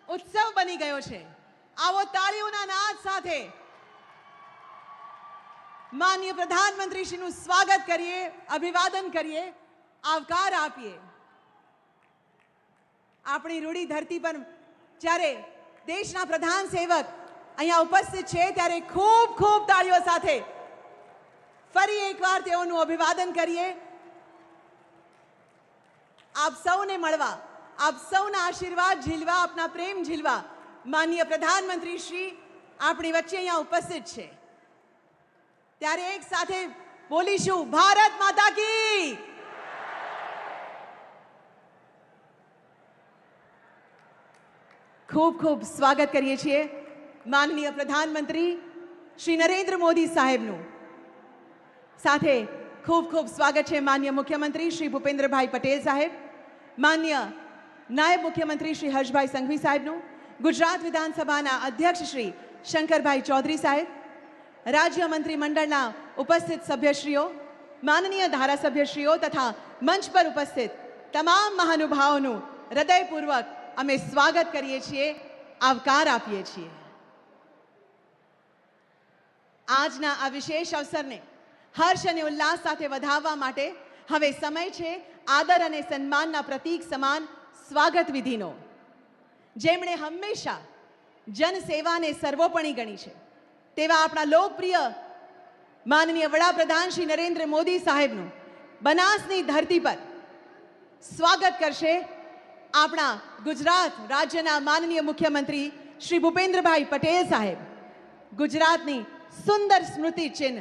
उत्सव बनी गयो छे। आवो ताळीओना नाद साथे माननीय प्रधानमंत्री श्रीનું स्वागत करिए, अभिवादन करिए, आवकार आपीए। આપણી રૂડી ધરતી પર જ્યારે દેશના પ્રધાન સેવક અહીંયા ઉપસ્થિત છે ત્યારે ખૂબ ખૂબ તાળીઓ સાથે ફરી એકવાર તેઓનું અભિવાદન કરીએ। આપ સૌને મળવા, આપ સૌના આશીર્વાદ ઝીલવા, આપના પ્રેમ ઝીલવા માનનીય પ્રધાનમંત્રી શ્રી આપણી વચ્ચે અહીંયા ઉપસ્થિત છે। ત્યારે એક સાથે બોલીશું, ભારત માતા की। खूब खूब स्वागत करिए छे माननीय प्रधानमंत्री श्री नरेंद्र मोदी साहेबનું। સાથે खूब खूब स्वागत है माननीय मुख्यमंत्री श्री भूपेन्द्र भाई पटेल साहेब, माननीय नायब मुख्यमंत्री श्री हर्ष भाई संघवी साहेबનું, गुजरात विधानसभाના अध्यक्ष श्री शंकर भाई चौधरी साहेब, राज्य मंत्रीमंडળના उपस्थित सभ्यश्रीओ, माननीय धारासभ्यश्रीओ तथा मंच पर उपस्थित तमाम महानुभावोનું हृदयपूर्वक અમે સ્વાગત કરીએ છીએ, આવકાર આપીએ છીએ। આજના આ વિશેષ અવસરને હર્ષ અને ઉલ્લાસ સાથે વધાવવા માટે હવે સમય છે આદર અને સન્માનના પ્રતીક સમાન સ્વાગત વિધિનો। જેમણે હંમેશા જનસેવાને સર્વોપરી ગણી છે તેવા આપણા લોકપ્રિય માનનીય વડાપ્રધાન શ્રી નરેન્દ્ર મોદી સાહેબનું બનાસની ધરતી પર સ્વાગત કરશે આપણા ગુજરાત રાજ્યના માનનીય મુખ્યમંત્રી શ્રી ભૂપેન્દ્રભાઈ પટેલ સાહેબ। ગુજરાતની સુંદર સ્મૃતિ ચિહ્ન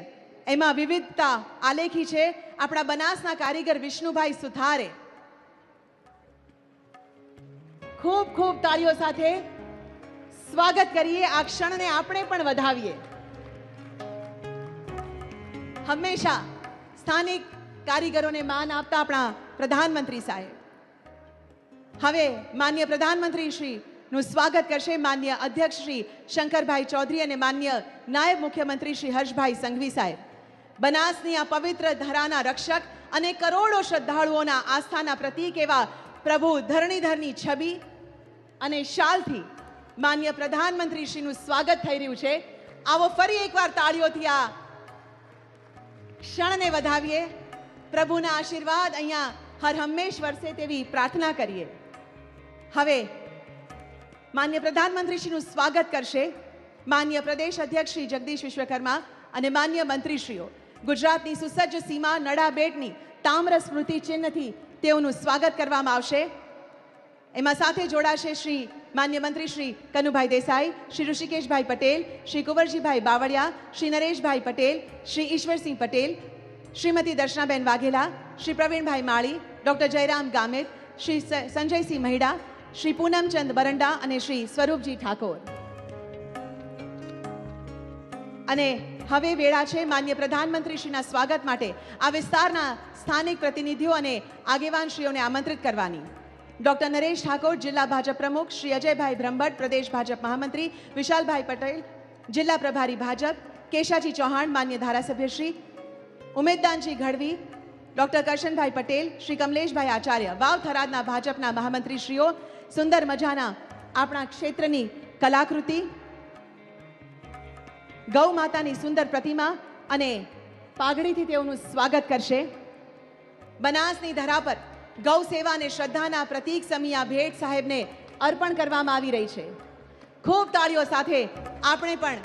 એમાં વિવિધતા આલેખી છે આપણા બનાસના કારીગર વિષ્ણુભાઈ સુથારે। ખૂબ ખૂબ તાળીઓ સાથે સ્વાગત કરીએ, આ ક્ષણને આપણે પણ વધાવીએ। હંમેશા સ્થાનિક કારીગરોને માન આપતા આપણા પ્રધાનમંત્રી સાહેબ હવે માનનીય પ્રધાનમંત્રી શ્રીનું સ્વાગત કરશે માનનીય અધ્યક્ષ શ્રી શંકરભાઈ ચૌધરી અને માનનીય નાયબ મુખ્યમંત્રી શ્રી હર્ષભાઈ સંઘવી સાહેબ। બનાસની આ પવિત્ર ધરાના રક્ષક અને કરોડો શ્રદ્ધાળુઓના આસ્થાના પ્રતીક એવા પ્રભુ ધરણીધરની છબી અને શાલથી માનનીય પ્રધાનમંત્રી શ્રીનું સ્વાગત થઈ રહ્યું છે। આવો ફરી એકવાર તાળીઓથી આ ક્ષણને વધાવીએ। પ્રભુના આશીર્વાદ અહીંયા હર હંમેશ વરસે તેવી પ્રાર્થના કરીએ। હવે માન્ય પ્રધાનમંત્રીશ્રીનું સ્વાગત કરશે માન્ય પ્રદેશ અધ્યક્ષ શ્રી જગદીશ વિશ્વકર્મા અને માન્ય મંત્રીશ્રીઓ। ગુજરાતની સુસજ્જ સીમા નડાબેટની તામ્ર સ્મૃતિ ચિહ્નથી તેઓનું સ્વાગત કરવામાં આવશે। એમાં સાથે જોડાશે શ્રી માન્ય મંત્રી શ્રી કનુભાઈ દેસાઈ, શ્રી ઋષિકેશભાઈ પટેલ, શ્રી કુંવરજીભાઈ બાવળિયા, શ્રી નરેશભાઈ પટેલ, શ્રી ઈશ્વરસિંહ પટેલ, શ્રીમતી દર્શનાબેન વાઘેલા, શ્રી પ્રવીણભાઈ માળી, ડોક્ટર જયરામ ગામિત, શ્રી સંજયસિંહ મહિડા, શ્રી પૂનમચંદ બરંડા અને શ્રી સ્વરૂપજી ઠાકોર। અને હવે વેળા છે માન્ય પ્રધાનમંત્રીશ્રીના સ્વાગત માટે આ વિસ્તારના સ્થાનિક પ્રતિનિધિઓ અને આગેવાનશ્રીઓને આમંત્રિત કરવાની। ડોક્ટર નરેશ ઠાકોર જિલ્લા ભાજપ પ્રમુખ, શ્રી અજયભાઈ બ્રહ્મભટ્ટ પ્રદેશ ભાજપ મહામંત્રી, વિશાલભાઈ પટેલ જિલ્લા પ્રભારી ભાજપ, કેશાજી ચૌહાણ માન્ય ધારાસભ્યશ્રી, ઉમેદદાનજી ગઢવી, ડોક્ટર કરશનભાઈ પટેલ, શ્રી કમલેશભાઈ આચાર્ય, વાવ થરાદના ભાજપના મહામંત્રીશ્રીઓ, સુંદર મજાના આપણા ક્ષેત્રની કલાકૃતિ, ગૌ માતાની સુંદર પ્રતિમા અને પાઘડીથી તેઓનું સ્વાગત કરશે। બનાસની ધરા પર ગૌ સેવા અને શ્રદ્ધાના પ્રતીક સમી આ ભેટ સાહેબને અર્પણ કરવામાં આવી રહી છે। ખૂબ તાળીઓ સાથે આપણે પણ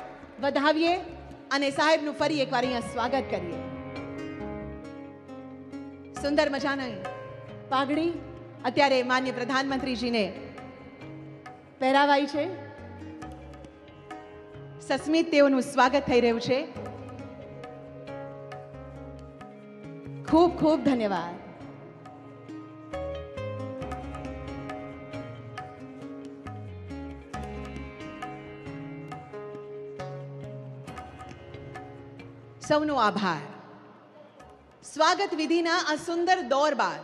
વધાવીએ અને સાહેબનું ફરી એકવાર અહીંયા સ્વાગત કરીએ। સુંદર મજાની પાઘડી અત્યારે માન્ય પ્રધાનમંત્રીજીને પહેરાવાઈ છે। સસ્મિત તેઓનું સ્વાગત થઈ રહ્યું છે। ખૂબ ખૂબ ધન્યવાદ। સૌનો આભાર। સ્વાગત વિધિના આ સુંદર દોર બાદ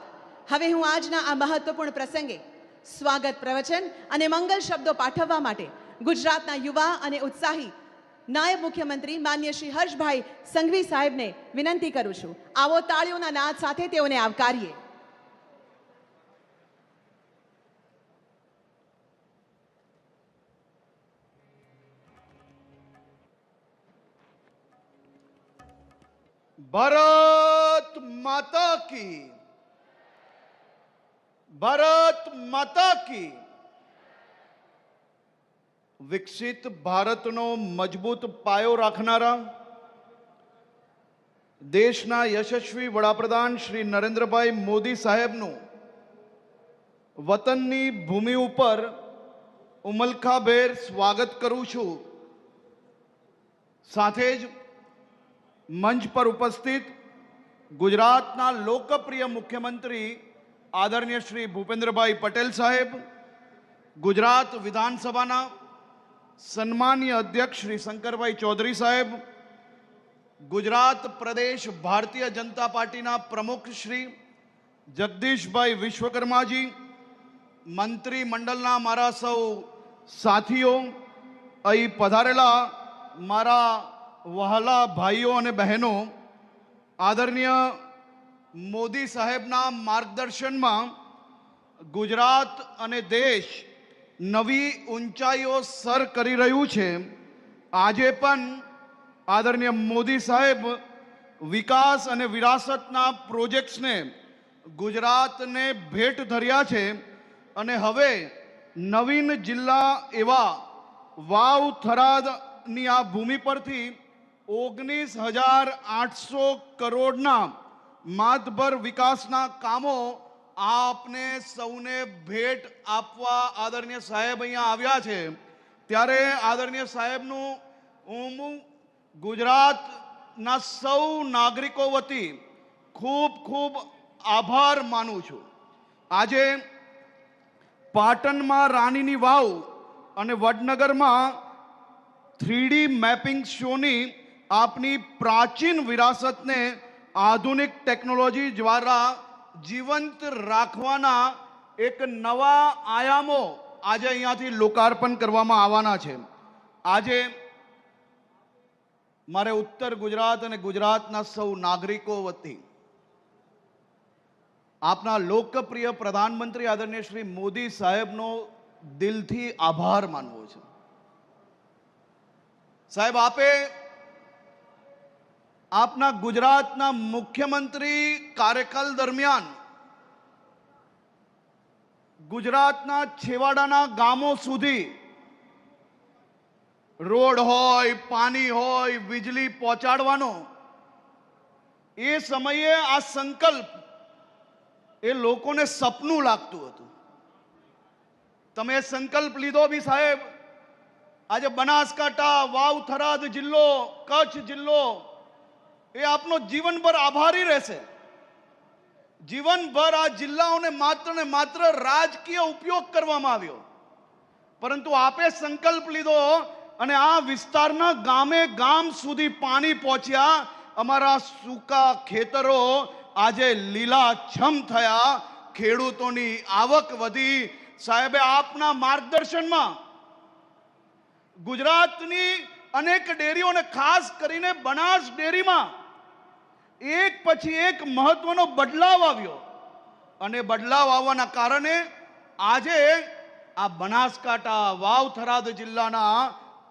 હવે હું આજના આ મહત્વપૂર્ણ પ્રસંગે સ્વાગત પ્રવચન અને મંગલ શબ્દો પાઠવવા માટે ગુજરાતના યુવા અને ઉત્સાહી નાયબ મુખ્યમંત્રી માન્ય શ્રી હર્ષભાઈ સંઘવી સાહેબને વિનંતી કરું છું। આવો તાળીઓના નાદ સાથે તેઓને આવકારીએ। भारत माता की, भारत माता की। विकसित भारतनो मजबूत पायो राखनारा देशना यशस्वी वडाप्रधान श्री नरेंद्रभाई मोदी साहेबनु वतननी भूमि पर उमलखाभेर स्वागत करूं छूं। साथे ज मंच पर उपस्थित गुजरातना लोकप्रिय मुख्यमंत्री आदरणीय श्री भूपेन्द्रभाई पटेल साहेब, गुजरात विधानसभाना सन्मान्य अध्यक्ष श्री शंकरभाई चौधरी साहेब, गुजरात प्रदेश भारतीय जनता पार्टीना प्रमुख श्री जगदीशभाई विश्वकर्माजी, मंत्रीमंडलना मारा सौ साथीओ, अहीं पधारेला मारा वहाला भाईओ अने बहनों, आदरणीय मोदी साहेबना मार्गदर्शनमा गुजरात अने देश नवी ऊंचाईओ सर करी रह्यु छे। आजे पण आदरणीय मोदी साहेब विकास अने विरासतना प्रोजेक्ट्स ने गुजरात ने भेट धर्या छे अने हवे नवीन जिल्ला एवा वाव थरादनी आ भूमि परथी 19,800 करोड़ना मातभर विकासना कामो आपने सौने भेट आपवा आदरणीय साहेब अहींया आव्या छे। त्यारे आदरणीय साहेबनु हूँ गुजरातना सौ नागरिको वती खूब खूब आभार मानु छुं। आजे पाटणमां रानीनी वाव अने वडनगरमां 3D मैपिंग शोनी आपनी प्राचीन विरासत ने आधुनिक टेक्नोलॉजी द्वारा जीवंत राखवाना एक नवा आयामो आज अहींयाथी लोकार्पण करवामां आवाना छे। आजे मारे उत्तर गुजरात अने गुजरातना सौ नागरिको वती आपना लोकप्रिय प्रधानमंत्री आदरणीय श्री मोदी साहेबनो दिलथी आभार मानवो छे। साहेब, आपे आपना गुजरातना मुख्यमंत्री कार्यकाल दरमियान गुजरातना छेवाडाना गामो सुधी रोड होय, पानी होय, वीजળી पहोंचाडवानो ए समये आ संकल्प ए लोकोने सपनु लागतुं हतुं। तमे संकल्प लीधो बी साहेब। आज बनासकांठा, वाव थराद जिल्लो, कच्छ जिल्लो ए आपनो जीवनभर आभारी रहेशे। जीवनभर आ जिल्लाओने मात्र ने मात्र राजकीय उपयोग करवामां आव्यो, परंतु आपे संकल्प लीधो अने आ विस्तारना गामे गाम सुधी पानी पहोंच्या। अमारा सूका खेतरो आजे लीलाछम थया, खेडूतोनी आवक वधी। साहेबे आपना मार्गदर्शनमा गुजरातनी अनेक डेरीओने खास करीने बनास डेरीमां एक पछी एक महत्वनो बदलाव आव्यो अने बदलाव आववाना कारणे आजे आ बनासकांठा, वाव थराद जिल्लाना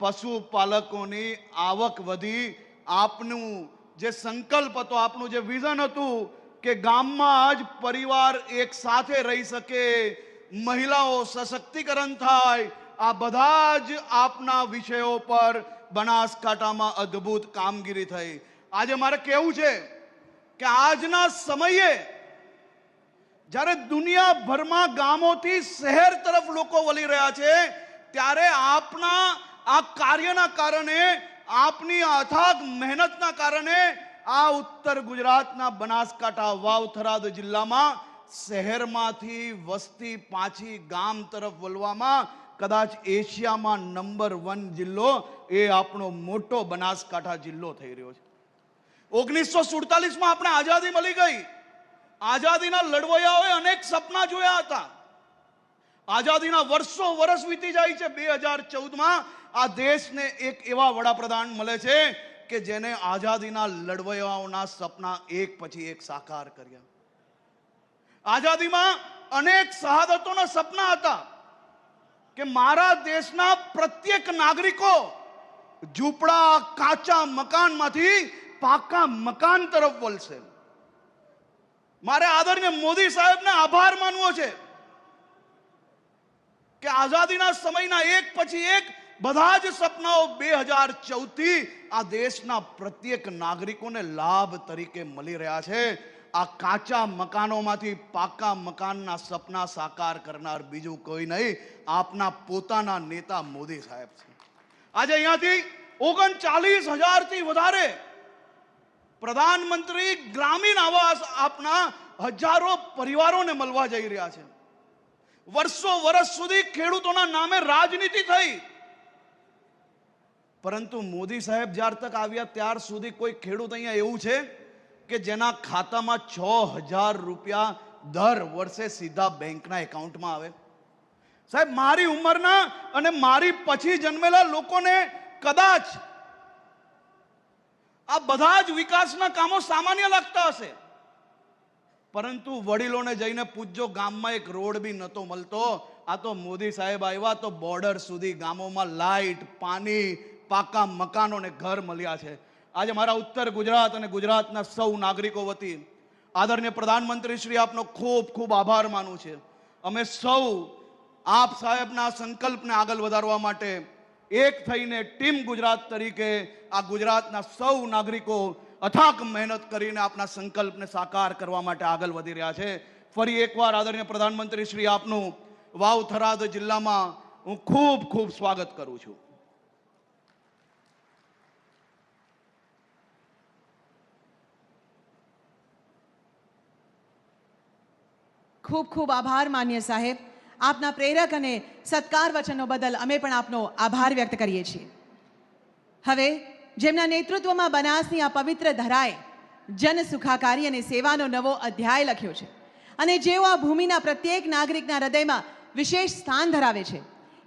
पशुपालकोनी आवक वधी। आपनु जे संकल्प हतो, आपनु जे विजन हतुं के गाममां ज परिवार एक साथे रही सके, महिलाओ सशक्तिकरण थाय, आ बधा ज आपना विषयों पर बनासकांठामां अद्भुत कामगीरी थई। आज मारे कहेवुं छे के आजना समये જ્યારે દુનિયાભરમાં ગામોથી શહેર તરફ લોકો વળી રહ્યા છે, ત્યારે આપના આ કાર્યના કારણે, આપની અથાગ મહેનતના કારણે આ ઉત્તર ગુજરાતના બનાસકાંઠા, વાવ થરાદ જિલ્લામાં શહેરમાંથી વસ્તી પાછી ગામ તરફ વળવામાં કદાચ એશિયામાં નંબર 1 જિલ્લો એ આપણો મોટો બનાસકાંઠા જિલ્લો થઈ રહ્યો છે। 1947 માં આપણે આઝાદી મળી ગઈ। આઝાદીના લડવૈયાઓએ અનેક સપના જોયા હતા। આઝાદીના વર્ષો વર્ષ વીતી જાય છે। 2014 માં આ દેશને એક એવા વડાપ્રધાન મળે છે કે જેને આઝાદીના લડવૈયાઓના સપના એક પછી એક સાકાર કર્યા। આઝાદીમાં અનેક શહાદતોના સપના હતા કે મારા દેશના પ્રત્યેક નાગરિકો ઝૂંપડા, કાચા મકાનમાંથી પાકા મકાન તરફ વળશે. મારે આદરણીય મોદી સાહેબને આભાર માનવો છે કે આઝાદીના સમયના એક પછી એક બધા જ સપનાઓ 2014 થી આ દેશના પ્રત્યેક નાગરિકોને લાભ તરીકે મળી રહ્યા છે. આ કાચા મકાનોમાંથી પાકા મકાનના સપના સાકાર કરનાર બીજું કોઈ નહીં, આપના પોતાના નેતા મોદી સાહેબ છે. આજે અહીંયાથી 39,000 થી વધારે પ્રધાનમંત્રી ગ્રામીણ આવાસ આપના હજારો પરિવારોને મળવા જઈ રહ્યા છે. વર્ષો વર્ષ સુધી ખેડૂતોના નામે રાજનીતિ થઈ, પરંતુ મોદી સાહેબ જ્યાર તક આવ્યા ત્યાર સુધી કોઈ ખેડૂત અહીંયા એવું છે કે જેના ખાતામાં 6,000 રૂપિયા દર વર્ષે સીધા બેંકના એકાઉન્ટમાં આવે? સાહેબ, મારી ઉંમરના અને મારી પછી જન્મેલા લોકોને કદાચ આ બધા જ વિકાસના કામો સામાન્ય લાગતા હશે, પરંતુ વડીલોને જઈને પૂછજો, ગામમાં એક રોડ બી નતો મળતો. આ તો મોદી સાહેબ આવ્યા તો બોર્ડર સુધી ગામોમાં લાઈટ, પાણી, પાકા મકાનો ને ઘર મળ્યા છે. આજે મારા ઉત્તર ગુજરાત અને ગુજરાતના સૌ નાગરિકો વતી આદરણીય પ્રધાનમંત્રી શ્રી આપનો ખૂબ ખૂબ આભાર માનું છે. અમે સૌ આપ સાહેબના સંકલ્પને આગળ વધારવા માટે એક થઈને ટીમ ગુજરાત તરીકે આ ગુજરાતના સૌ નાગરિકો અથાક મહેનત કરીને આપના સંકલ્પને સાકાર કરવા માટે આગળ વધી રહ્યા છે. ફરી એકવાર આદરણીય પ્રધાનમંત્રી શ્રી આપનું વાવ થરાદ જિલ્લામાં હું ખૂબ ખૂબ સ્વાગત કરું છું. ખૂબ ખૂબ આભાર માન્ય સાહેબ. આપના પ્રેરક અને સત્કાર વચનો બદલ અમે પણ આપનો આભાર વ્યક્ત કરીએ છીએ. હવે જેમના નેતૃત્વમાં બનાસની આ પવિત્ર ધરાએ જન સુખાકારી અને સેવાનો નવો અધ્યાય લખ્યો છે અને જેઓ આ ભૂમિના પ્રત્યેક નાગરિકના હૃદયમાં વિશેષ સ્થાન ધરાવે છે,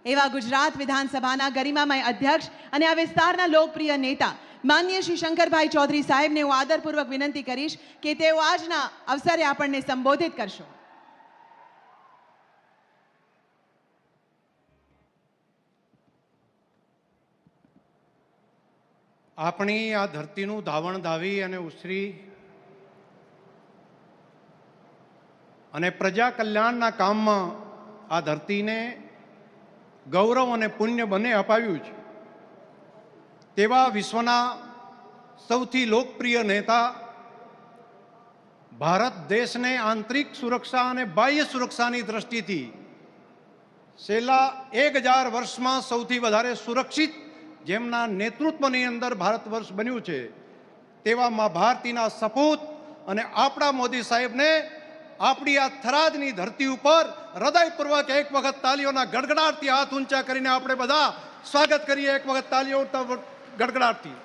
એવા ગુજરાત વિધાનસભાના ગરિમામય અધ્યક્ષ અને આ વિસ્તારના લોકપ્રિય નેતા માન્ય શ્રી શંકરભાઈ ચૌધરી સાહેબને હું આદરપૂર્વક વિનંતી કરીશ કે તેઓ આજના અવસરે આપણને સંબોધિત કરશો. આપણી આ ધરતીનું ધાવણ ધાવી અને ઉછરી અને પ્રજા કલ્યાણના કામમાં આ ધરતીને ગૌરવ અને પુણ્ય બંને અપાવ્યું છે તેવા વિશ્વના સૌથી લોકપ્રિય નેતા, ભારત દેશને આંતરિક સુરક્ષા અને બાહ્ય સુરક્ષાની દ્રષ્ટિથી છેલ્લા 1000 વર્ષમાં સૌથી વધારે સુરક્ષિત જેમના નેતૃત્વની અંદર ભારત વર્ષ બન્યું છે તેવા મા ભારતીના સપૂત અને આપણા મોદી સાહેબને આપણી આ થરાદની ધરતી ઉપર હૃદયપૂર્વક એક વખત તાલીઓના ગડગડાટથી હાથ ઊંચા કરીને આપણે બધા સ્વાગત કરીએ. એક વખત તાલીઓ ગડગડાટથી.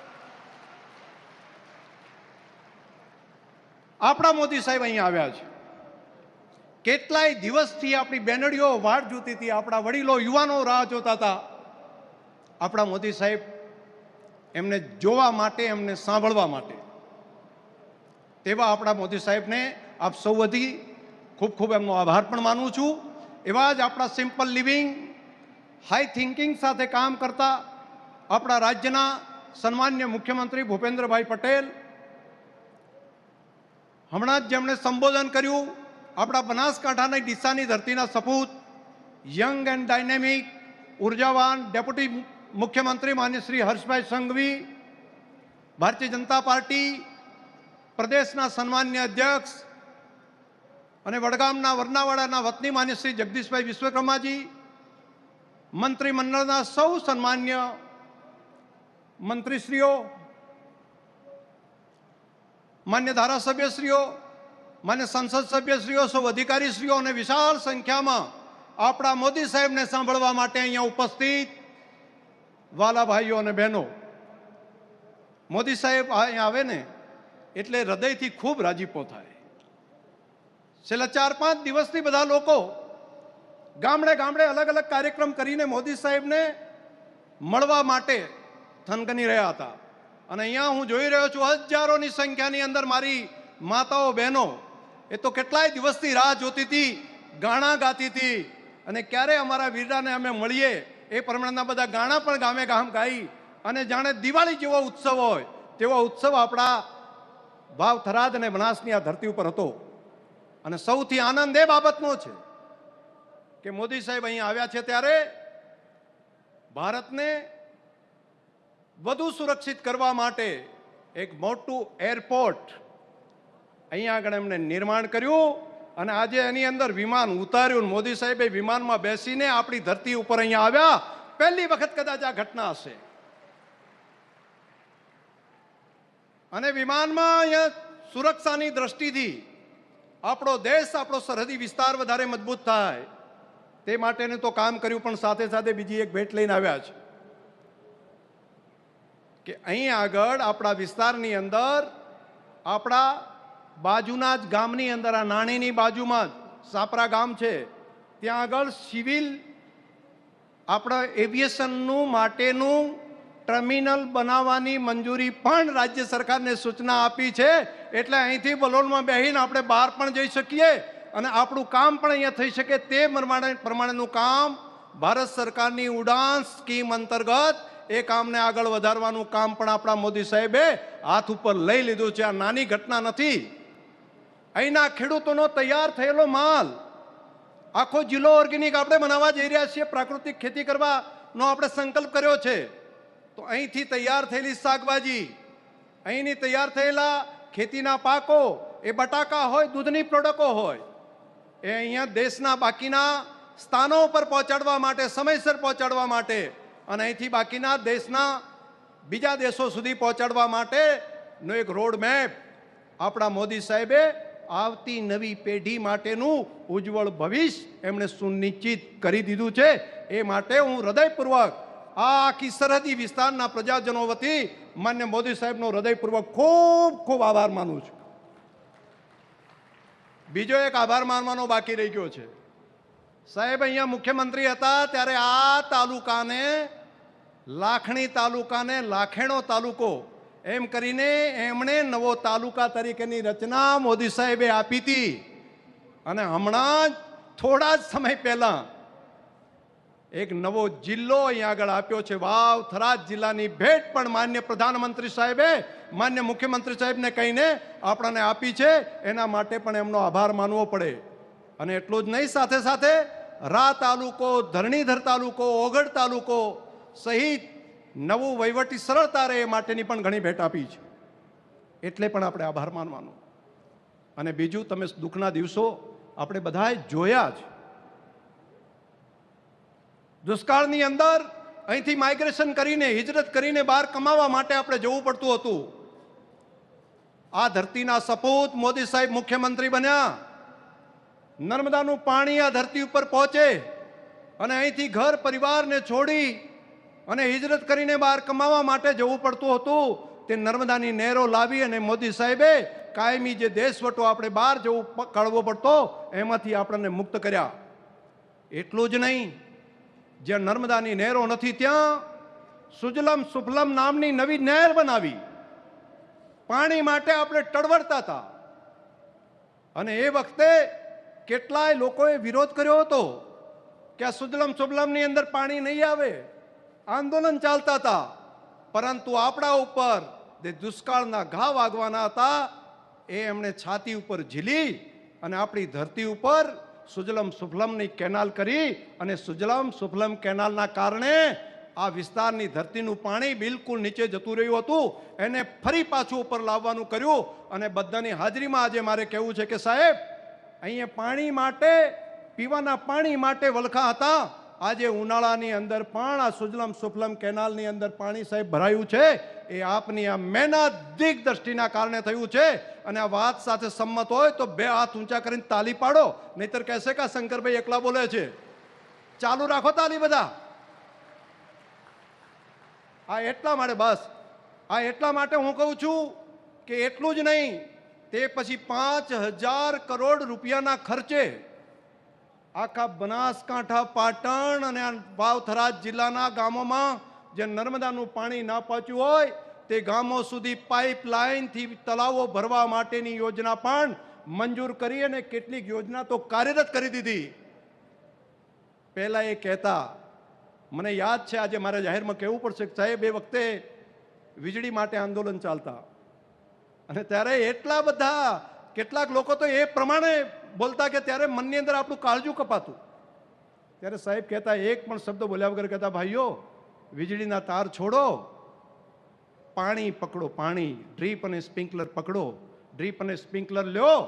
આપણા મોદી સાહેબ અહીંયા આવ્યા છે. કેટલાય દિવસથી આપણી બેનડીઓ વાટ જોતી હતી, આપણા વડીલો યુવાનો રાહ જોતા હતા. આપણા મોદી સાહેબ એમને જોવા માટે, એમને સાંભળવા માટે. તેવા આપણા મોદી સાહેબને આપ સૌ વતી ખૂબ ખૂબ એમનો આભાર પણ માનું છું. એવા જ આપણા સિમ્પલ લિવિંગ, હાઈ થિંકિંગ સાથે કામ કરતા આપણા રાજ્યના સન્માન્ય મુખ્યમંત્રી ભૂપેન્દ્રભાઈ પટેલ, હમણાં જ જેમણે સંબોધન કર્યું, આપણા બનાસકાંઠાની ડીસાની ધરતીના સપૂત, યંગ એન્ડ ડાયનેમિક, ઉર્જાવાન ડેપ્યુટી મુખ્યમંત્રી માન્ય શ્રી હર્ષભાઈ સંઘવી, ભારતીય જનતા પાર્ટી પ્રદેશના સન્માન્ય અધ્યક્ષ અને વડગામના વરનાવાડાના વતની માન્ય શ્રી જગદીશભાઈ વિશ્વકર્માજી, મંત્રીમંડળના સૌ સન્માન્ય મંત્રીશ્રીઓ, માન્ય ધારાસભ્યશ્રીઓ, માન્ય સંસદ સભ્યશ્રીઓ, સૌ અધિકારીશ્રીઓ અને વિશાળ સંખ્યામાં આપણા મોદી સાહેબને સાંભળવા માટે અહીંયા ઉપસ્થિત વાલા ભાઈઓ અને બહેનો. મોદી સાહેબ અહીંયા આવે ને એટલે હૃદયથી ખૂબ રાજીપો થાય. છેલ્લા 4-5 દિવસથી બધા લોકો ગામડે ગામડે અલગ અલગ કાર્યક્રમ કરીને મોદી સાહેબને મળવા માટે થનગની રહ્યા હતા. અને અહીંયા હું જોઈ રહ્યો છું હજારોની સંખ્યાની અંદર મારી માતાઓ બહેનો એ તો કેટલાય દિવસથી રાહ જોતી હતી, ગાણા ગાતી હતી અને ક્યારે અમારા વીરાને અમે મળીએ એ પ્રમાણેના બધા ગાણા પણ ગામે ગામ ગાઈ અને જાણે દિવાળી જેવો ઉત્સવ હોય તેવો ઉત્સવ આપણા વાવ થરાદ અને બનાસની આ ધરતી ઉપર હતો. અને સૌથી આનંદ એ બાબતનો છે કે મોદી સાહેબ અહીં આવ્યા છે ત્યારે ભારતને વધુ સુરક્ષિત કરવા માટે એક મોટું એરપોર્ટ અહીંયા આગળ એમણે નિર્માણ કર્યું અને આજે એની અંદર વિમાન ઉતાર્યું. મોદી સાહેબે વિમાનમાં બેસીને આપણી ધરતી ઉપર અહીંયા આવ્યા. પહેલી વખત કદાચ આ ઘટના હશે. અને વિમાનમાં અહીંયા સુરક્ષાની દ્રષ્ટિથી આપણો દેશ, આપણો સરહદી વિસ્તાર વધારે મજબૂત થાય તે માટેનું તો કામ કર્યું, પણ સાથે સાથે બીજી એક ભેટ લઈને આવ્યા છે કે અહીં આગળ આપણા વિસ્તારની અંદર આપણા બાજુના જ ગામની અંદર, આ નાણીની બાજુમાં જ સાપરા ગામ છે, ત્યાં આગળ સિવિલ આપણા એવિએશનનું માટેનું ટર્મિનલ બનાવવાની મંજૂરી પણ રાજ્ય સરકારને સૂચના આપી છે. એટલે અહીંથી બલોનમાં બેહીને આપણે બહાર પણ જઈ શકીએ અને આપણું કામ પણ અહીંયા થઈ શકે તે પ્રમાણેનું કામ ભારત સરકારની ઉડાન સ્કીમ અંતર્ગત એ કામને આગળ વધારવાનું કામ પણ આપણા મોદી સાહેબે હાથ ઉપર લઈ લીધું છે. આ નાની ઘટના નથી. અહીંના ખેડૂતોનો તૈયાર થયેલો માલ આખો જિલ્લો ઓર્ગેનિક આપણે બનાવવા જઈ રહ્યા છીએ. પ્રાકૃતિક ખેતી કરવાનો આપણે સંકલ્પ કર્યો છે. તો અહીંથી તૈયાર થયેલી શાકભાજી, અહીંની તૈયાર થયેલા ખેતીના પાકો, એ બટાકા હોય, દૂધની પ્રોડક્ટો હોય, એ અહીંયા દેશના બાકીના સ્થાનો પર પહોંચાડવા માટે, સમયસર પહોંચાડવા માટે અને અહીંથી બાકીના દેશના બીજા દેશો સુધી પહોંચાડવા માટેનો એક રોડ મેપ આપણા મોદી સાહેબે આવતી નવી પેઢી માટેનું ઉજ્જવળ ભવિષ્ય એમણે સુનિશ્ચિત કરી દીધું છે. એ માટે હું હૃદયપૂર્વક આ આખી સરહદી વિસ્તારના પ્રજાજનો વતી માન્ય મોદી સાહેબનો હૃદયપૂર્વક ખૂબ ખૂબ આભાર માનું છું. બીજો એક આભાર માનવાનો બાકી રહી ગયો છે. સાહેબ અહીંયા મુખ્યમંત્રી હતા ત્યારે આ તાલુકાને, લાખણી તાલુકાને લાખેણો તાલુકો એમ કરીને એમણે નવો તાલુકા તરીકેની રચના મોદી સાહેબે આપી હતી. અને હમણાં જ થોડા જ સમય પહેલા એક નવો જિલ્લો અહીંયા આગળ આપ્યો છે. વાવ થરાદ જિલ્લાની ભેટ પણ માન્ય પ્રધાનમંત્રી સાહેબે માન્ય મુખ્યમંત્રી સાહેબને કહીને આપણને આપી છે. એના માટે પણ એમનો આભાર માનવો પડે. અને એટલું જ નહીં, સાથે સાથે રા તાલુકો, ધરણીધર તાલુકો, ઓગળ તાલુકો સહિત નવું વહીવટી સરળતા રહે એ માટેની પણ ઘણી ભેટ આપી છે. એટલે પણ આપણે આભાર માનવાનો. અને બીજું, તમે દુઃખના દિવસો આપણે બધાએ જોયા જ. દુષ્કાળની અંદર અહીંથી માઇગ્રેશન કરીને, હિજરત કરીને બહાર કમાવા માટે આપણે જવું પડતું હતું. આ ધરતીના સપૂત મોદી સાહેબ મુખ્યમંત્રી બન્યા. નર્મદાનું પાણી આ ધરતી ઉપર પહોંચે અને અહીંથી ઘર પરિવારને છોડી અને હિજરત કરીને બહાર કમાવા માટે જવું પડતું હતું. તે નર્મદાની નહેરો લાવી અને મોદી સાહેબે કાયમી જે દેશવટો આપણે બહાર જવું કાઢવો પડતો એમાંથી આપણને મુક્ત કર્યા. એટલું જ નહીં, જ્યાં નર્મદાની નહેરો નથી ત્યાં સુજલમ સુફલમ નામની નવી નહેર બનાવી. પાણી માટે આપણે ટળવળતા હતા અને એ વખતે કેટલાય લોકોએ વિરોધ કર્યો હતો કે આ સુજલમ સુફલમની અંદર પાણી નહીં આવે. આંદોલન ચાલતા હતા. પરંતુ આપણા ઉપર જે દુષ્કાળના ઘા વાગવાના હતા એ એમણે છાતી ઉપર ઝીલી અને આપણી ધરતી ઉપર સુજલમ સુફલમની કેનાલ કરી. અને સુજલમ સુફલમ કેનાલના કારણે આ વિસ્તારની ધરતીનું પાણી બિલકુલ નીચે જતું રહ્યું હતું. એને ફરી પાછું ઉપર લાવવાનું કર્યું. અને બધાની હાજરીમાં આજે મારે કહેવું છે કે સાહેબ, અહીંયા પાણી માટે, પીવાના પાણી માટે વલખા હતા. આજે ઉનાળાની અંદર પણ આ સુજલમ સુફલમ કેનાલની અંદર પાણી સાહેબ ભરાયું છે. એ આપની આ મહેનત, દિગ્દ્રષ્ટિના કારણે થયું છે. અને આ વાત સાથે સંમત હોય તો બે હાથ ઊંચા કરીને તાલી પાડો, નહીતર કહેશે કે શંકરભાઈ એકલા બોલે છે. ચાલુ રાખો તાલી બધા. આ એટલા માટે, બસ આ એટલા માટે હું કહું છું કે એટલું જ નહીં, તે પછી 5,000 કરોડ રૂપિયાના ખર્ચે આખા બનાસકાંઠા, પાટણ અને વાવ થરાદ જિલ્લાના ગામોમાં જે નર્મદાનું પાણી ના પહોંચ્યું હોય તે ગામો સુધી પાઇપલાઇનથી તળાવો ભરવા માટેની યોજના પણ મંજૂર કરી અને કેટલીક યોજના તો કાર્યરત કરી દીધી. પહેલા એ કહેતા, મને યાદ છે, આજે મારે જાહેરમાં કહેવું પડશે કે સાહેબ, એ વખતે વીજળી માટે આંદોલન ચાલતા, અને ત્યારે એટલા બધા કેટલાક લોકો તો એ પ્રમાણે બોલતા કે ત્યારે મનની અંદર આપણું કાળજું કપાતું. ત્યારે સાહેબ કહેતા, એક પણ શબ્દ બોલ્યા વગર કહેતા, ભાઈઓ વીજળીના તાર છોડો, પાણી પકડો, પાણી ડ્રીપ અને સ્પ્રિંકલર પકડો, ડ્રીપ અને સ્પ્રિંકલર લ્યો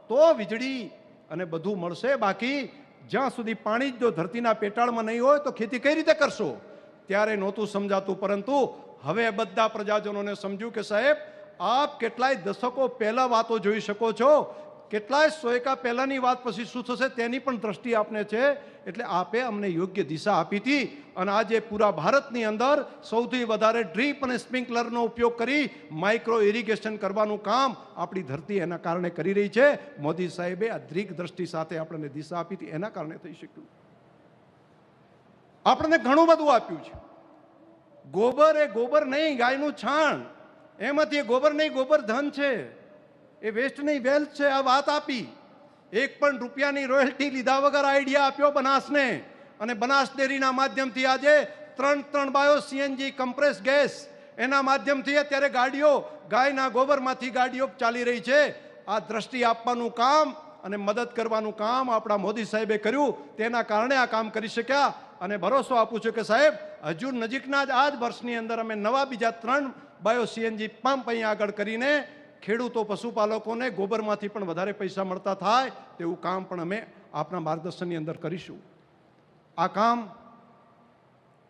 તો વીજળી અને બધું મળશે. બાકી જ્યાં સુધી પાણી જ જો ધરતીના પેટાળમાં નહીં હોય તો ખેતી કઈ રીતે કરશો? ત્યારે નહોતું સમજાતું. પરંતુ હવે બધા પ્રજાજનોને સમજ્યું કે સાહેબ આપ કેટલાય દશકો પહેલા વાતો જોઈ શકો છો, કેટલાય સોયકા પહેલાની વાત પછી શું થશે તેની પણ દ્રષ્ટિ આપને છે. એટલે આપે અમને યોગ્ય દિશા આપી હતી, અને આજે પૂરા ભારતની અંદર સૌથી વધારે ડ્રીપ અને સ્પ્રિંકલરનો ઉપયોગ કરી માઇક્રો ઇરિગેશન કરવાનું કામ આપણી ધરતી એના કારણે કરી રહી છે. મોદી સાહેબે આ દીર્ઘ દ્રષ્ટિ સાથે આપણને દિશા આપી હતી, એના કારણે થઈ શક્યું. આપણને ઘણું બધું આપ્યું છે. ગોબર એ ગોબર નહીં, ગાયનું છાણ, એમાંથી એ ગોબર નહીં, ગોબર ધન છે, એ વેસ્ટ નહીં વેલ્થ છે. આ વાત આપી. એક પણ રૂપિયાની રોયલ્ટી લીધા વગર આઈડિયા આપ્યો બનાસને, અને બનાસ ડેરીના માધ્યમથી આજે 3 બાયો સીએનજી કમ્પ્રેસ ગેસ એના માધ્યમથી અત્યારે ગાડીઓ ગાયના ગોબરમાંથી ગાડીઓ ચાલી રહી છે. આ દ્રષ્ટિ આપવાનું કામ અને મદદ કરવાનું કામ આપણા મોદી સાહેબે કર્યું. તેના કારણે આ કામ કરી શક્યા. અને ભરોસો આપું છું કે સાહેબ હજુ નજીકના જ આ જ વર્ષની અંદર અમે નવા બીજા 3 બાયો સીએનજી પંપ અહીંયા આગળ કરીને ખેડૂતો પશુપાલકોને ગોબરમાંથી પણ વધારે પૈસા મળતા થાય તેવું કામ પણ અમે આપના માર્ગદર્શનની અંદર કરીશું. આ કામ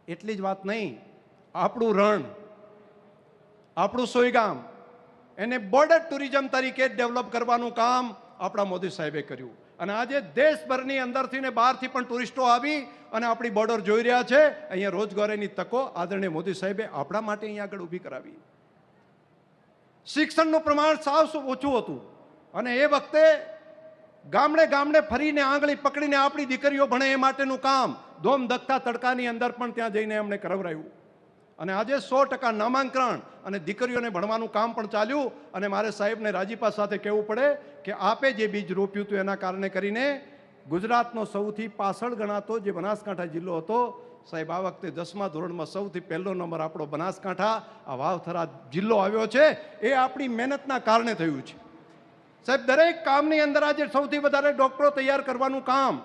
એટલી જ વાત નહીં, આપણું રણ, આપણું સોયગામ એને બોર્ડર ટુરિઝમ તરીકે ડેવલપ કરવાનું કામ આપણા મોદી સાહેબે કર્યું. અને આજે દેશભરની અંદરથી ને બહારથી પણ ટુરિસ્ટો આવી અને આપણી બોર્ડર જોઈ રહ્યા છે. અહીંયા રોજગારીની તકો આદરણીય મોદી સાહેબે આપણા માટે અહીંયા આગળ ઊભી કરાવી. શિક્ષણનું પ્રમાણ સાવ ઓછું હતું, અને એ વખતે ગામડે ગામડે ફરીને આંગળી પકડીને આપણી દીકરીઓ ભણે એ માટેનું કામ ધોમ દખતા તડકાની અંદર પણ ત્યાં જઈને એમણે કરાવરાયું. અને આજે 100% નામાંકન અને દીકરીઓને ભણવાનું કામ પણ ચાલ્યું. અને મારે સાહેબને રાજીપા સાથે કહેવું પડે કે આપે જે બીજ રોપ્યું હતું એના કારણે કરીને ગુજરાતનો સૌથી પાછળ ગણાતો જે બનાસકાંઠા જિલ્લો હતો, સાહેબ આ વખતે 10મા ધોરણમાં સૌથી પહેલો નંબર આપણો બનાસકાંઠા આ વાવથરા જિલ્લો આવ્યો છે. એ આપણી મહેનતના કારણે થયું છે. સાહેબ દરેક કામની અંદર આજે સૌથી વધારે ડોક્ટરો તૈયાર કરવાનું કામ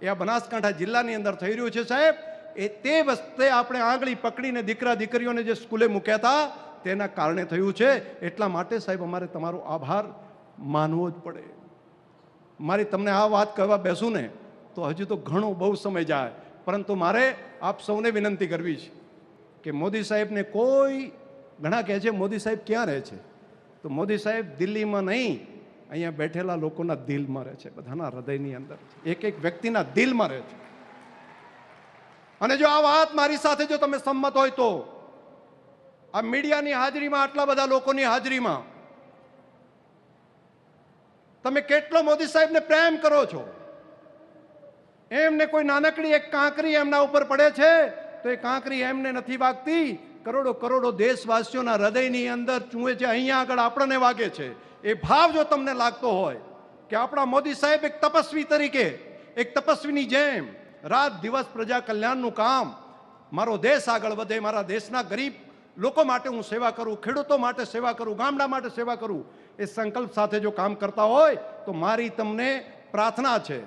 એ આ બનાસકાંઠા જિલ્લાની અંદર થઈ રહ્યું છે. સાહેબ એ તે વખતે આપણે આંગળી પકડીને દીકરા દીકરીઓને જે સ્કૂલે મૂક્યા હતા તેના કારણે થયું છે. એટલા માટે સાહેબ અમારે તમારો આભાર માનવો જ પડે. મારી તમને આ વાત કહેવા બેસું ને તો હજુ તો ઘણો બહુ સમય જાય, પરંતુ મારે આપ સૌને વિનંતી કરવી છે કે મોદી સાહેબને કોઈ ઘણા કહે છે મોદી સાહેબ ક્યાં રહે છે, તો મોદી સાહેબ દિલ્હીમાં નહીં, અહીંયા બેઠેલા લોકોના દિલમાં રહે છે, બધાના હૃદયની અંદર, એક એક વ્યક્તિના દિલમાં રહે છે. અને જો આ વાત મારી સાથે જો તમે સંમત હોય તો આ મીડિયાની હાજરીમાં, આટલા બધા લોકોની હાજરીમાં તમે કેટલો મોદી સાહેબને પ્રેમ કરો છો. એમને કોઈ નાનકડી એક કાંકરી એમના ઉપર પડે છે તો એ કાંકરી એમને નથી વાગતી, કરોડો કરોડો દેશવાસીઓના હૃદયની અંદર ચૂંએ છે, અહીંયા આગળ આપણને વાગે છે. એ ભાવ જો તમને લાગતો હોય કે આપણા મોદી સાહેબ એક તપસ્વી તરીકે, એક તપસ્વીની જેમ રાત દિવસ પ્રજા કલ્યાણનું કામ, મારો દેશ આગળ વધે, મારા દેશના ગરીબ લોકો માટે હું સેવા કરું, ખેડૂતો માટે સેવા કરું, ગામડા માટે સેવા કરું, એ સંકલ્પ સાથે જો કામ કરતા હોય તો મારી તમને પ્રાર્થના છે,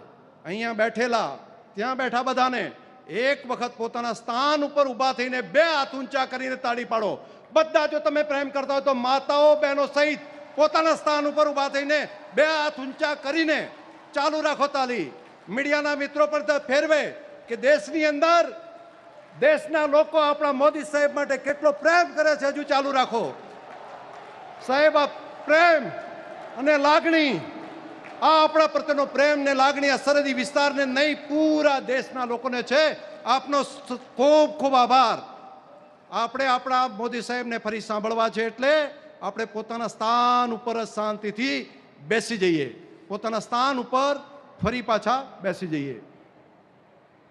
અહીંયા બેઠેલા ત્યાં બેઠા બધાને એક વખત પોતાના સ્થાન ઉપર ઊભા થઈને 2 હાથ ઊંચા કરીને તાળી પાડો. બધા જો તમે પ્રેમ કરતા હોય તો માતાઓ બહેનો સહિત પોતાના સ્થાન ઉપર ઊભા થઈને 2 હાથ ઊંચા કરીને ચાલુ રાખો તાળી. મીડિયાના મિત્રો પર ફેરવે કે દેશની અંદર દેશના લોકો આપણા મોદી સાહેબ માટે કેટલો પ્રેમ કરે છે, હજુ ચાલુ રાખો સાહેબ. આ પ્રેમ અને લાગણી, આ આપણા પ્રત્યેનો પ્રેમ ને લાગણી આ સરહદી વિસ્તારને નહીં, પૂરા દેશના લોકોને છે. આપનો ખૂબ ખૂબ આભાર. આપણે આપણા મોદી સાહેબને ફરી સાંભળવા છે એટલે આપણે પોતાના સ્થાન ઉપર જ શાંતિથી બેસી જઈએ, પોતાના સ્થાન ઉપર ફરી પાછા બેસી જઈએ.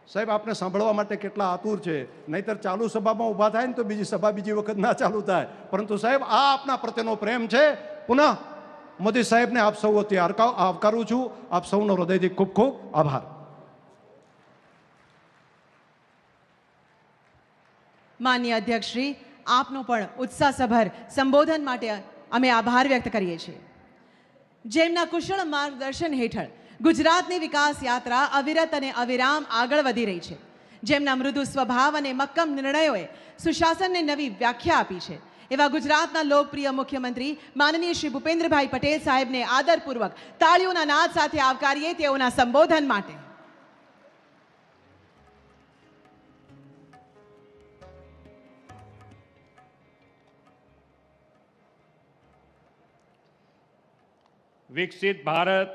સાહેબ આપને સાંભળવા માટે કેટલા આતુર છે, નહીતર ચાલુ સભામાં ઊભા થાય ને તો બીજી સભા બીજી વખત ના ચાલુ થાય. પરંતુ સાહેબ આ આપના પ્રત્યેનો પ્રેમ છે. પુનઃ મોદી સાહેબને આપ સૌ વતી આવકારું છું. આપ સૌનો હૃદયથી ખૂબ ખૂબ આભાર. માનનીય અધ્યક્ષ શ્રી, આપનો પણ ઉત્સાહસભર સંબોધન માટે અમે આભાર વ્યક્ત કરીએ છીએ. જેમના કુશળ માર્ગદર્શન હેઠળ ગુજરાતની વિકાસ યાત્રા અવિરત અને અવિરામ આગળ વધી રહી છે. જેમના મૃદુ સ્વભાવ અને મક્કમ નિર્ણયોએ સુશાસનને નવી વ્યાખ્યા આપી છે. એવા ગુજરાતના લોકપ્રિય મુખ્યમંત્રી માનનીય શ્રી ભૂપેન્દ્રભાઈ પટેલ સાહેબને આદરપૂર્વક તાળીઓના નાદ સાથે આવકારીએ તેઓના સંબોધન માટે. વિકસિત ભારત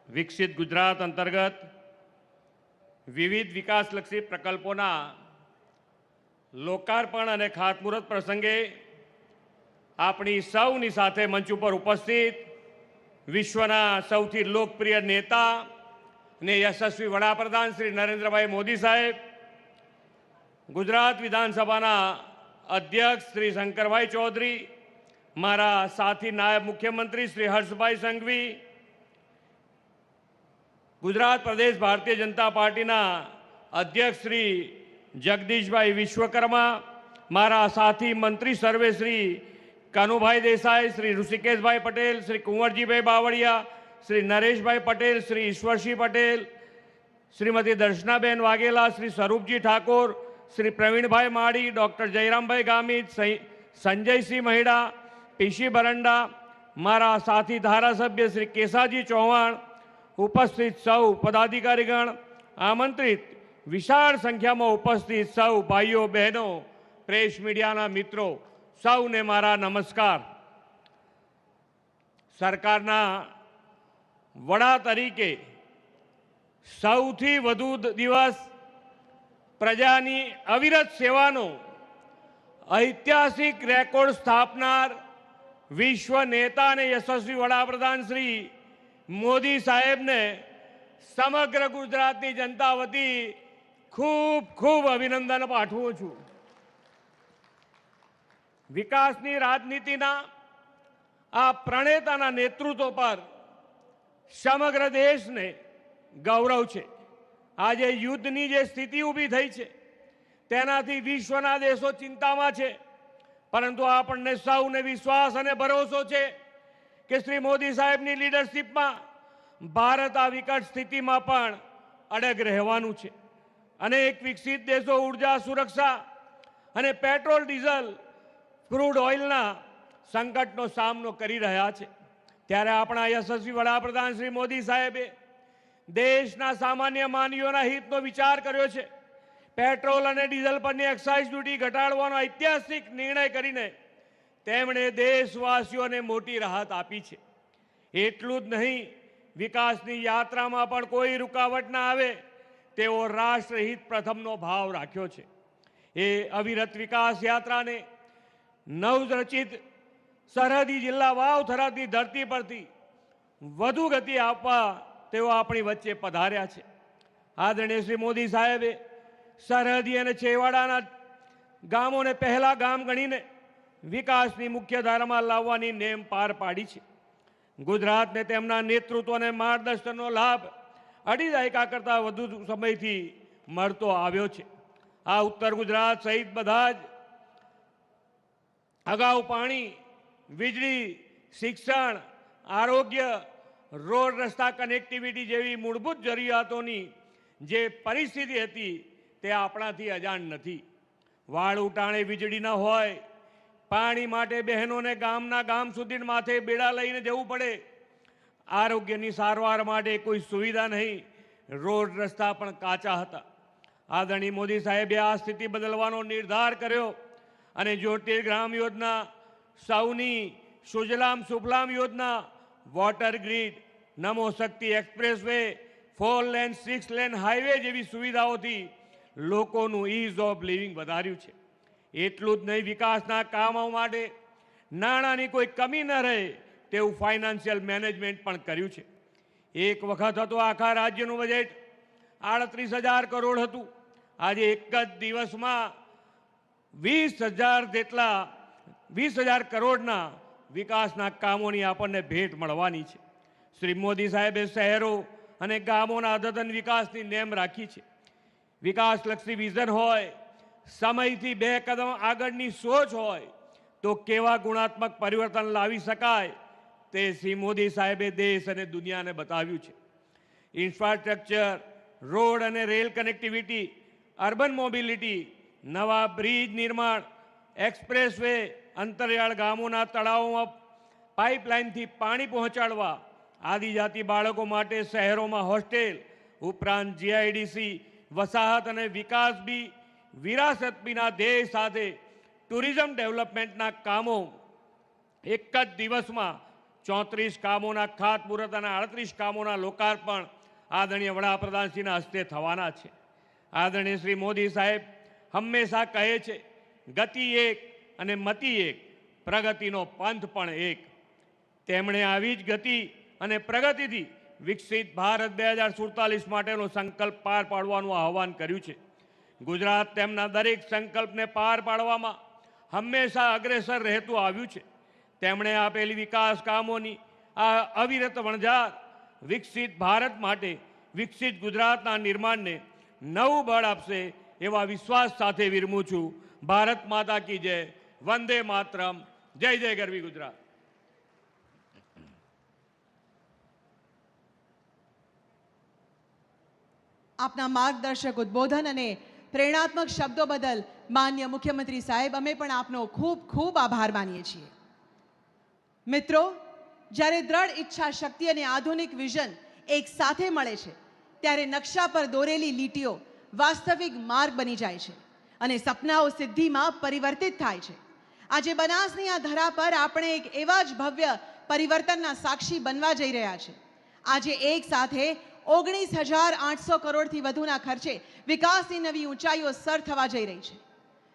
વિકસિત ગુજરાત અંતર્ગત વિવિધ વિકાસલક્ષી પ્રકલ્પોના લોકાર્પણ અને ખાતમુહૂર્ત પ્રસંગે આપણી સૌની સાથે મંચ ઉપર ઉપસ્થિત વિશ્વના સૌથી લોકપ્રિય નેતા અને યશસ્વી વડાપ્રધાન શ્રી નરેન્દ્રભાઈ મોદી સાહેબ, ગુજરાત વિધાનસભાના અધ્યક્ષ શ્રી શંકરભાઈ ચૌધરી, મારા સાથી નાયબ મુખ્યમંત્રી શ્રી હર્ષભાઈ સંઘવી, ગુજરાત પ્રદેશ ભારતીય જનતા પાર્ટીના અધ્યક્ષ શ્રી જગદીશભાઈ વિશ્વકર્મા, મારા સાથી મંત્રી સર્વે શ્રી કાનુભાઈ દેસાઈ, શ્રી ઋષિકેશભાઈ પટેલ, શ્રી કુંવરજીભાઈ બાવળિયા, શ્રી નરેશભાઈ પટેલ, શ્રી ઈશ્વરસિંહ પટેલ, શ્રીમતી દર્શનાબેન વાઘેલા, શ્રી સ્વરૂપજી ઠાકોર, શ્રી પ્રવીણભાઈ માળી, ડૉક્ટર જયરામભાઈ ગામિત, સંજયસિંહ મહેડા, પીસી બરંડા, મારા સાથી ધારાસભ્ય શ્રી કેસાજી ચૌહાણ, ઉપસ્થિત સૌ પદાધિકારીગણ, આમંત્રિત વિશાળ સંખ્યામાં ઉપસ્થિત સૌ ભાઈઓ બહેનો, પ્રેસ મીડિયાના મિત્રો, સૌને મારા નમસ્કાર. સરકારના વડા તરીકે સૌથી વધુ દિવસ પ્રજાની અવિરત સેવાનો ઐતિહાસિક રેકોર્ડ સ્થાપનાર વિશ્વ નેતા અને યશસ્વી વડાપ્રધાન શ્રી મોદી સાહેબને સમગ્ર ગુજરાતની જનતા વતી ખૂબ ખૂબ અભિનંદન પાઠવું છું. વિકાસની રાજનીતિના આ પ્રણેતાના નેતૃત્વ પર સમગ્ર દેશને ગૌરવ છે. આજે યુદ્ધની જે સ્થિતિ ઊભી થઈ છે તેનાથી વિશ્વના દેશો ચિંતામાં છે, પરંતુ આપણને સૌને વિશ્વાસ અને ભરોસો છે કે શ્રી મોદી સાહેબની લીડરશિપમાં ભારત આ વિકટ સ્થિતિમાં પણ અડગ રહેવાનું છે. અનેક વિકસિત દેશો ઉર્જા સુરક્ષા અને પેટ્રોલ ડીઝલ ક્રૂડ ઓઇલના સંકટનો સામનો કરી રહ્યા છે, ત્યારે આપણા યશસ્વી વડાપ્રધાન શ્રી મોદી સાહેબે દેશના સામાન્ય માનવીઓના હિતનો વિચાર કર્યો છે. પેટ્રોલ અને ડીઝલ પરની એક્સાઇઝ ડ્યુટી ઘટાડવાનો ઐતિહાસિક નિર્ણય કરીને તેમણે દેશવાસીઓને મોટી રાહત આપી છે. એટલું જ નહીં, વિકાસની યાત્રામાં પણ કોઈ રૂકાવટ ના આવે તેવો રાષ્ટ્રહિત પ્રથમનો ભાવ રાખ્યો છે. એ અવિરત વિકાસ યાત્રાને નવરચિત સરહદી જિલ્લા વાવ થરાદની ધરતી પરથી વધુ ગતિ આપવા તેઓ આપણી વચ્ચે પધાર્યા છે. આદરણીય શ્રી મોદી સાહેબે સરહદી અને છેવાડાના ગામોને પહેલા ગામ ગણીને વિકાસની મુખ્ય ધારામાં લાવવાની નેમ પાર પાડી છે. ગુજરાતને તેમના નેતૃત્વ અને માર્ગદર્શનનો લાભ અઢી દાયકા કરતાં વધુ સમયથી મળતો આવ્યો છે. આ ઉત્તર ગુજરાત સહિત બધા જ અગાઉ પાણી, વીજળી, શિક્ષણ, આરોગ્ય, રોડ રસ્તા કનેક્ટિવિટી જેવી મૂળભૂત જરૂરિયાતોની જે પરિસ્થિતિ હતી તે આપણાથી અજાણ નથી. વાળ ઉટાણે વીજળી ન હોય, પાણી માટે બહેનોને ગામના ગામ સુધી માથે બેડા લઈને જવું પડે, આરોગ્યની સારવાર માટે કોઈ સુવિધા નહીં, રોડ રસ્તા પણ કાચા હતા. આદરણીય મોદી સાહેબે આ સ્થિતિ બદલવાનો નિર્ધાર કર્યો અને જ્યોતિર્ગ્રામ યોજના, સૌની Sujalam Sufalam Yojana, water grid, Namo Shakti expressway, 4 lane 6 lane highway જેવી સુવિધાઓથી લોકોનું ઇઝ ઓફ લિવિંગ વધાર્યું છે. એટલું જ નહીં, વિકાસના કામો માટે નાણાંની કોઈ કમી ન રહે તેવું ફાઇનાન્શિયલ મેનેજમેન્ટ પણ કર્યું છે. એક વખત હતું આખા રાજ્યનું બજેટ 38,000 કરોડ હતું. આજે એક જ દિવસમાં 20,000 કરોડના વિકાસના કામોની આપણને ભેટ મળવાની છે. શ્રી મોદી સાહેબે શહેરો અને ગામોના અદ્યતન વિકાસની નેમ રાખી છે. વિકાસલક્ષી વિઝન હોય, સમયથી 2 કદમ આગળની સોચ હોય તો કેવા ગુણાત્મક પરિવર્તન લાવી શકાય તે શ્રી મોદી સાહેબે દેશ અને દુનિયાને બતાવ્યું છે. ઇન્ફ્રાસ્ટ્રક્ચર, રોડ અને રેલ કનેક્ટિવિટી, અર્બન મોબિલિટી, નવા બ્રિજ નિર્માણ, એક્સપ્રેસ વે, અંતરિયાળ ગામોના તળાવોમાં પાઇપલાઇનથી પાણી પહોંચાડવા, આદિજાતિ બાળકો માટે શહેરોમાં હોસ્ટેલ, ઉપરાંત જીઆઈડીસી, વસાહત અને વિકાસ બી વિરાસત બીના ધ્યેય સાથે ટુરિઝમ ડેવલપમેન્ટના કામો એક જ દિવસમાં 34 કામોના ખાતમુહૂર્ત અને 38 કામોના લોકાર્પણ આદરણીય વડાપ્રધાનશ્રીના હસ્તે થવાના છે. આદરણીય શ્રી મોદી સાહેબ હંમેશા કહે છે, ગતિ એક અને મતિ એક, પ્રગતિનો પંથ પણ એક. તેમણે આવી જ ગતિ અને પ્રગતિથી વિકસિત ભારત 2047 માટેનો સંકલ્પ પાર પાડવાનું આહવાન કર્યું છે. ગુજરાત તેમના દરેક સંકલ્પને પાર પાડવામાં હંમેશા અગ્રેસર રહેતું આવ્યું છે. તેમણે આપેલી વિકાસ કામોની આ અવિરત વણઝાર વિકસિત ભારત માટે વિકસિત ગુજરાતના નિર્માણને નવું બળ આપશે એવા વિશ્વાસ સાથે વિરમું છું. ભારત માતા કી જય, વંદે માતરમ, જય જય ગરવી ગુજરાત. આપના માર્ગદર્શક ઉદ્બોધન અને પ્રેરણાત્મક શબ્દો બદલ માન્ય મુખ્યમંત્રી સાહેબ અમે પણ આપનો ખૂબ ખૂબ આભાર માનીએ છીએ. મિત્રો, જ્યારે દ્રઢ ઈચ્છા શક્તિ અને આધુનિક વિઝન એક સાથે મળે છે ત્યારે નકશા પર દોરેલી લીટીઓ વાસ્તવિક માર્ગ બની જાય છે અને સપનાઓ સિદ્ધિમાં પરિવર્તિત થાય છે. આજે બનાસની આ ધરા પર આપણે એક એવા જ ભવ્ય પરિવર્તનના સાક્ષી બનવા જઈ રહ્યા છે. આજે એક સાથે 19,800 કરોડથી વધુના ખર્ચે વિકાસની નવી ઊંચાઈઓ સર થવા જઈ રહી છે.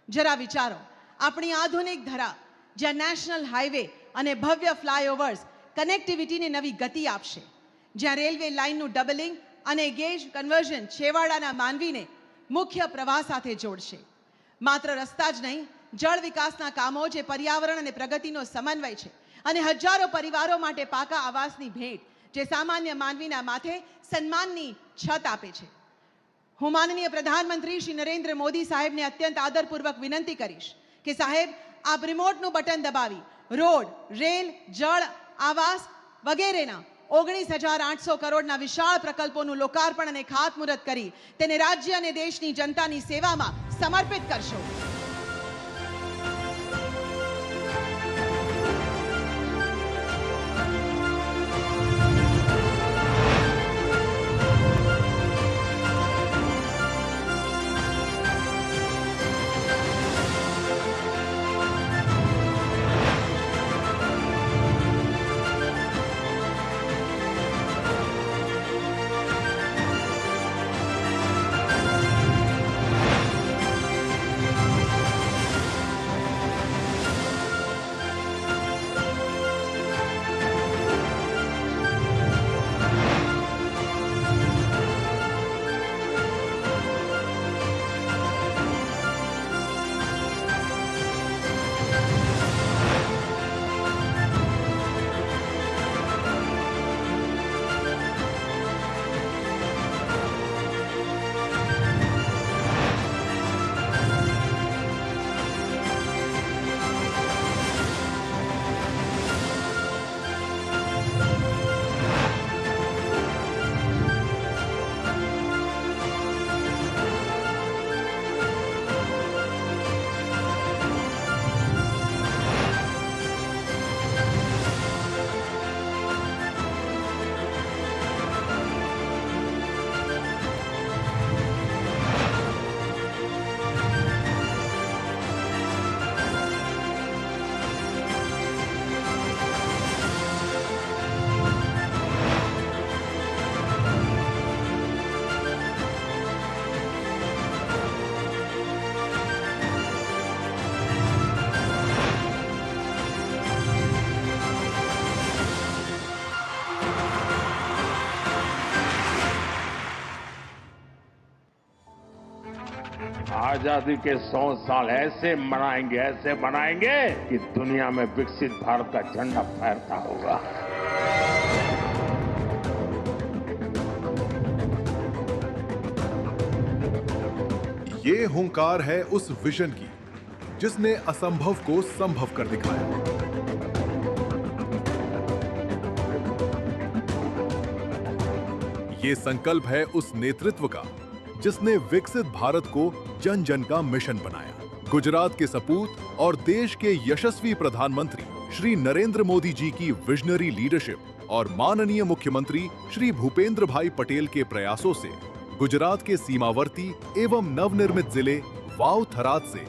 જરા વિચારો, આપણી આધુનિક ધરા જ્યાં નેશનલ હાઈવે અને ભવ્ય ફ્લાયઓવર્સ કનેક્ટિવિટીને નવી ગતિ આપશે, જ્યાં રેલવે લાઇનનું ડબલિંગ અને ગેજ કન્વર્ઝન છેવાડાના માનવીને મુખ્ય પ્રવાહ સાથે જોડશે. માત્ર રસ્તા જ નહીં, જળ વિકાસના કામો જે પર્યાવરણ અને પ્રગતિનો સમન્વય છે અને હજારો પરિવારો માટે પાકા આવાસની ભેટ જે સામાન્ય માનવીના માથે સન્માનની છત આપે છે. હું માનનીય પ્રધાનમંત્રી શ્રી નરેન્દ્ર મોદી સાહેબને અત્યંત આદરપૂર્વક વિનંતી કરીશ કે સાહેબ, આપ રિમોટનું બટન દબાવી રોડ, રેલ, જળ, આવાસ વગેરેના 19,800 કરોડના વિશાળ પ્રકલ્પોનું લોકાર્પણ અને ખાતમુહૂર્ત કરી તેને રાજ્ય અને દેશની જનતાની સેવામાં સમર્પિત કરશો. आजादी के 100 साल ऐसे मनाएंगे कि दुनिया में विकसित भारत का झंडा फहरता होगा। ये हुंकार है उस विजन की जिसने असंभव को संभव कर दिखाया। ये संकल्प है उस नेतृत्व का जिसने विकसित भारत को जन जन का मिशन बनाया। गुजरात के सपूत और देश के यशस्वी प्रधानमंत्री श्री नरेंद्र मोदी जी की विजनरी लीडरशिप और माननीय मुख्यमंत्री श्री भूपेंद्र भाई पटेल के प्रयासों से गुजरात के सीमावर्ती एवं नवनिर्मित जिले वाव थराद से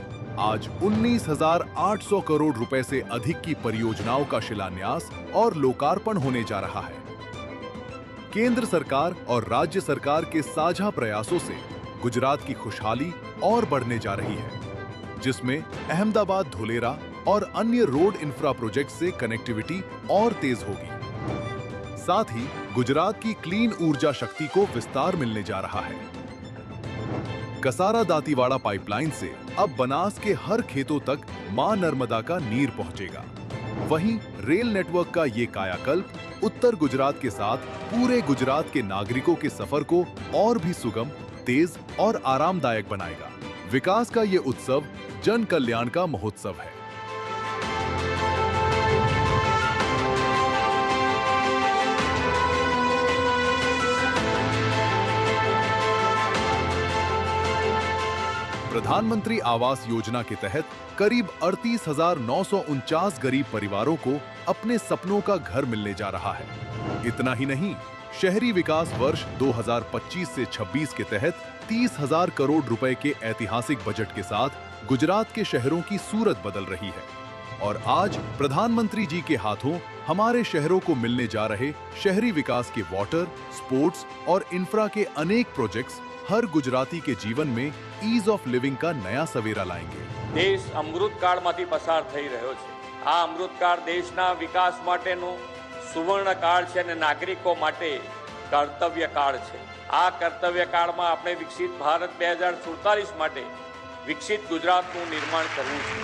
आज 19,800 करोड़ रुपए से अधिक की परियोजनाओं का शिलान्यास और लोकार्पण होने जा रहा है। केंद्र सरकार और राज्य सरकार के साझा प्रयासों से गुजरात की खुशहाली और बढ़ने जा रही है, जिसमें अहमदाबाद धुलेरा और अन्य रोड इंफ्रा प्रोजेक्ट से कनेक्टिविटी और तेज होगी। साथ ही गुजरात की क्लीन ऊर्जा शक्ति को विस्तार मिलने जा रहा है। कसारा दांतीवाड़ा पाइपलाइन से अब बनास के हर खेतों तक मां नर्मदा का नीर पहुंचेगा। वहीं रेल नेटवर्क का ये कायाकल्प उत्तर गुजरात के साथ पूरे गुजरात के नागरिकों के सफर को और भी सुगम, तेज और आरामदायक बनाएगा। विकास का ये उत्सव जन कल्याण का महोत्सव है। प्रधानमंत्री आवास योजना के तहत करीब 38,949 गरीब परिवारों को अपने सपनों का घर मिलने जा रहा है। इतना ही नहीं, शहरी विकास वर्ष 2025 से 26 के तहत 30,000 करोड़ रुपए के ऐतिहासिक बजट के साथ गुजरात के शहरों की सूरत बदल रही है। और आज प्रधानमंत्री जी के हाथों हमारे शहरों को मिलने जा रहे शहरी विकास के वाटर, स्पोर्ट्स और इंफ्रा के अनेक प्रोजेक्ट्स हर गुजराती के जीवन में ईज ऑफ लिविंग का नया सवेरा लाएंगे। देश अमृतकाळमांथी पसार થઈ રહ્યો છે। આ અમૃતકાળ દેશના વિકાસ માટેનો સુવર્ણકાળ છે અને નાગરિકો માટે કર્તવ્યકાળ છે। આ કર્તવ્યકાળમાં આપણે વિકસિત ભારત 2047 માટે વિકસિત ગુજરાતનું નિર્માણ કરવું છે।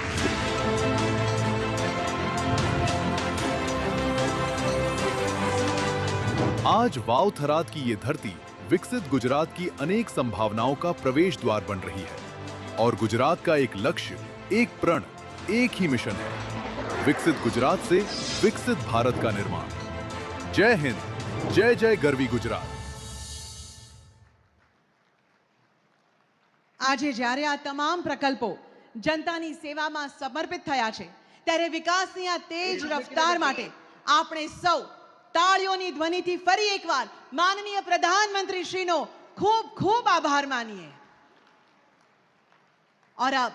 आज वाव थराद की ये धरती विकसित गुजरात की अनेक संभावनाओं का प्रवेश द्वार बन रही है और गुजरात का एक लक्ष्य, एक प्रण, एक ही मिशन है, विकसित गुजरात से विकसित भारत का निर्माण। जय हिंद, जय जय गरवी गुजरात। આજે જ્યારે આ તમામ પ્રકલ્પો જનતાની સેવામાં સમર્પિત થયા છે, ત્યારે વિકાસની આ તેજ રફતાર માટે આપણે સૌ તાળીઓની ધ્વનિથી ફરી એકવાર માનનીય પ્રધાનમંત્રી શ્રીનો ખૂબ ખૂબ આભાર માનીએ। और अब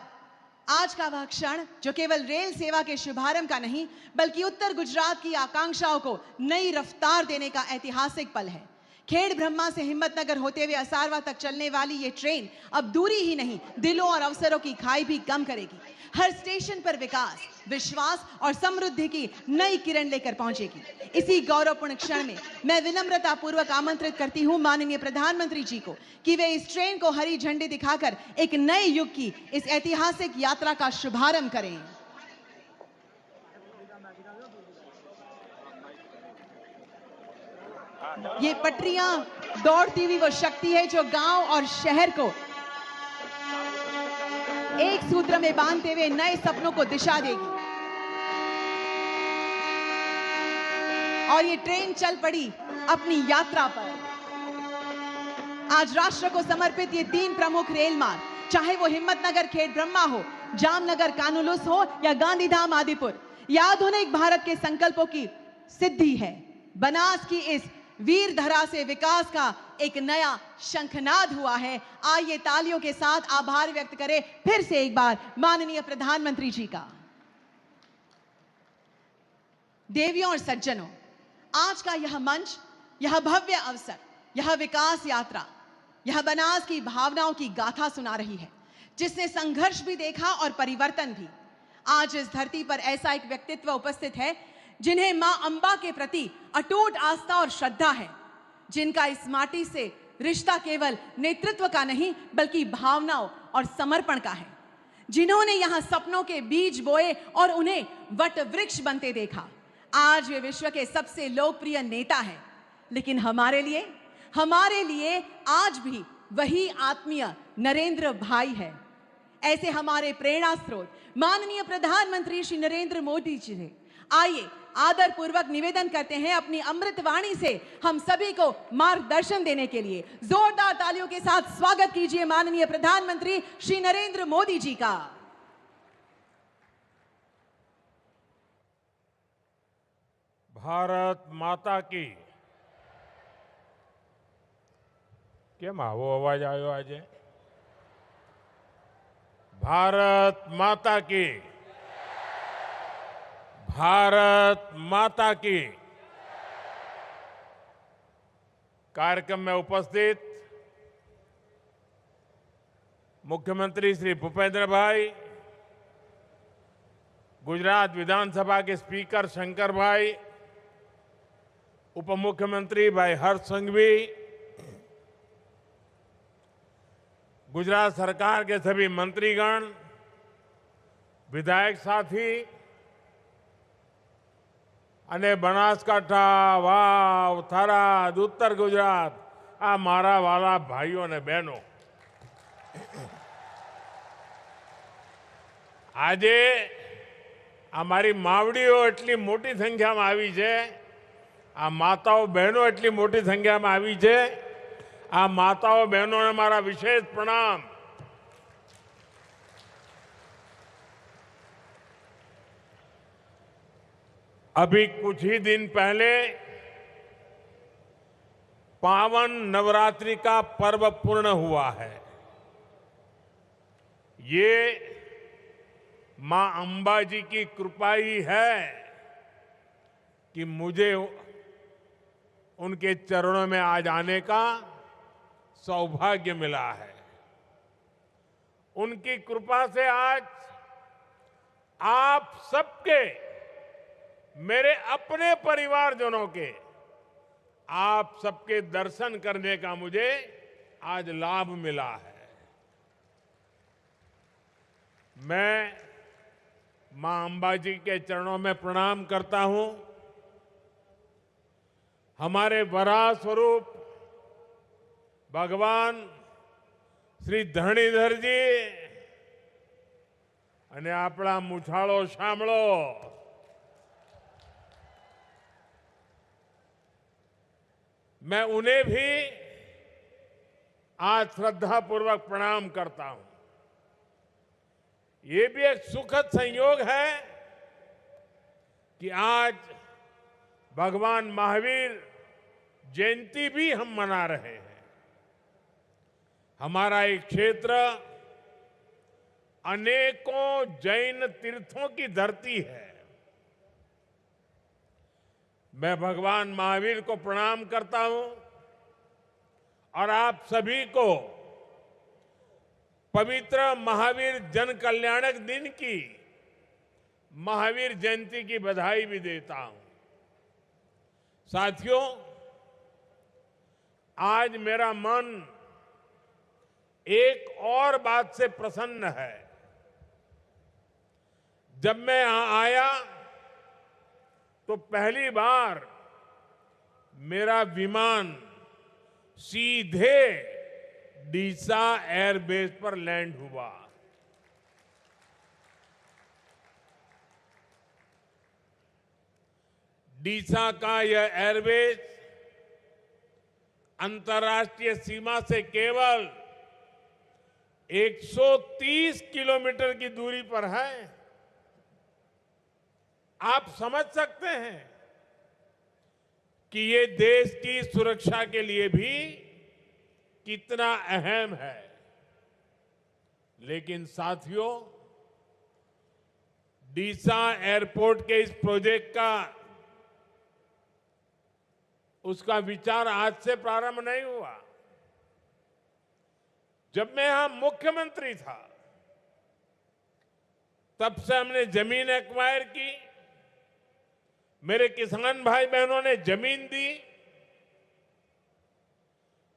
आज का वह क्षण जो केवल रेल सेवा के शुभारंभ का नहीं बल्कि उत्तर गुजरात की आकांक्षाओं को नई रफ्तार देने का ऐतिहासिक पल है। खेड़ ब्रह्मा से हिम्मतनगर होते हुए असारवा तक चलने वाली ये ट्रेन अब दूरी ही नहीं, दिलों और अवसरों की खाई भी कम करेगी। हर स्टेशन पर विकास, विश्वास और समृद्धि की नई किरण लेकर पहुंचेगी। इसी गौरवपूर्ण क्षण में मैं विनम्रता पूर्वक आमंत्रित करती हूं माननीय प्रधानमंत्री जी को कि वे इस ट्रेन को हरी झंडी दिखाकर एक नए युग की इस ऐतिहासिक यात्रा का शुभारंभ करें। ये पटरियां दौड़ती हुई वो शक्ति है जो गांव और शहर को एक सूत्र में बांधते हुए नए सपनों को दिशा देगी। और ये ट्रेन चल पड़ी अपनी यात्रा पर। आज राष्ट्र को समर्पित ये 3 प्रमुख रेल मार्ग, चाहे वो हिम्मतनगर खेड़ ब्रह्मा हो, जामनगर कानुलुस हो या गांधीधाम आदिपुर, ये आधुनिक भारत के संकल्पों की सिद्धि है। बनास की इस वीर धरा से विकास का एक नया शंखनाद हुआ है। आइए तालियों के साथ आभार व्यक्त करें फिर से एक बार माननीय प्रधानमंत्री जी का। देवियों और सज्जनों, आज का यह मंच, यह भव्य अवसर, यह विकास यात्रा, यह बनास की भावनाओं की गाथा सुना रही है, जिसने संघर्ष भी देखा और परिवर्तन भी। आज इस धरती पर ऐसा एक व्यक्तित्व उपस्थित है जिन्हें मां अंबा के प्रति अटूट आस्था और श्रद्धा है, जिनका इस माटी से रिश्ता केवल नेतृत्व का नहीं बल्कि भावनाओं और समर्पण का है, जिन्होंने यहां सपनों के बीज बोए और उन्हें वट वृक्ष बनते देखा। आज वे विश्व के सबसे लोकप्रिय नेता हैं, लेकिन हमारे लिए आज भी वही आत्मीय नरेंद्र भाई है। ऐसे हमारे प्रेरणा स्रोत माननीय प्रधानमंत्री श्री नरेंद्र मोदी जी ने आइए आदर पूर्वक निवेदन करते हैं अपनी अमृत वाणी से हम सभी को मार्गदर्शन देने के लिए। जोरदार तालियों के साथ स्वागत कीजिए माननीय प्रधानमंत्री श्री नरेंद्र मोदी जी का। भारत माता की। કેમ આવો અવાજ આવ્યો આજે? ભારત માતા की। भारत माता की। कार्यक्रम में उपस्थित मुख्यमंत्री श्री भूपेंद्र भाई, गुजरात विधानसभा के स्पीकर शंकर भाई, उप मुख्यमंत्री भाई हर्ष संघवी, गुजरात सरकार के सभी मंत्रीगण, विधायक साथी અને બનાસકાંઠા, વાવ, થરાદ, ઉત્તર ગુજરાત, આ મારા વાલા ભાઈઓ અને બહેનો, આજે આ મારી માવડીઓ એટલી મોટી સંખ્યામાં આવી છે, આ માતાઓ બહેનો એટલી મોટી સંખ્યામાં આવી છે, આ માતાઓ બહેનોને મારા વિશેષ પ્રણામ। अभी कुछ ही दिन पहले पावन नवरात्रि का पर्व पूर्ण हुआ है। ये मां अंबा जी की कृपा ही है कि मुझे उनके चरणों में आज आने का सौभाग्य मिला है। उनकी कृपा से आज आप सबके, मेरे अपने परिवारजनों के, आप सबके दर्शन करने का मुझे आज लाभ मिला है। मैं मां अंबा जी के चरणों में प्रणाम करता हूं। हमारे वराह स्वरूप भगवान श्री धरणीधर जी અને આપણા મુછાળો શામળો मैं उन्हें भी आज श्रद्धापूर्वक प्रणाम करता हूं। ये भी एक सुखद संयोग है कि आज भगवान महावीर जयंती भी हम मना रहे हैं। हमारा एक क्षेत्र अनेकों जैन तीर्थों की धरती है। मैं भगवान महावीर को प्रणाम करता हूं और आप सभी को पवित्र महावीर जन कल्याणक दिन की महावीर जयंती की बधाई भी देता हूं। साथियों, आज मेरा मन एक और बात से प्रसन्न है। जब मैं यहां आया तो पहली बार मेरा विमान सीधे डीसा एयरबेस पर लैंड हुआ। डीसा का यह एयरबेस अंतर्राष्ट्रीय सीमा से केवल 130 किलोमीटर की दूरी पर है। आप समझ सकते हैं कि ये देश की सुरक्षा के लिए भी कितना अहम है। लेकिन साथियों, डीसा एयरपोर्ट के इस प्रोजेक्ट का उसका विचार आज से प्रारंभ नहीं हुआ। जब मैं यहां मुख्यमंत्री था तब से हमने जमीन एक्वायर की, मेरे किसान भाई बहनों ने जमीन दी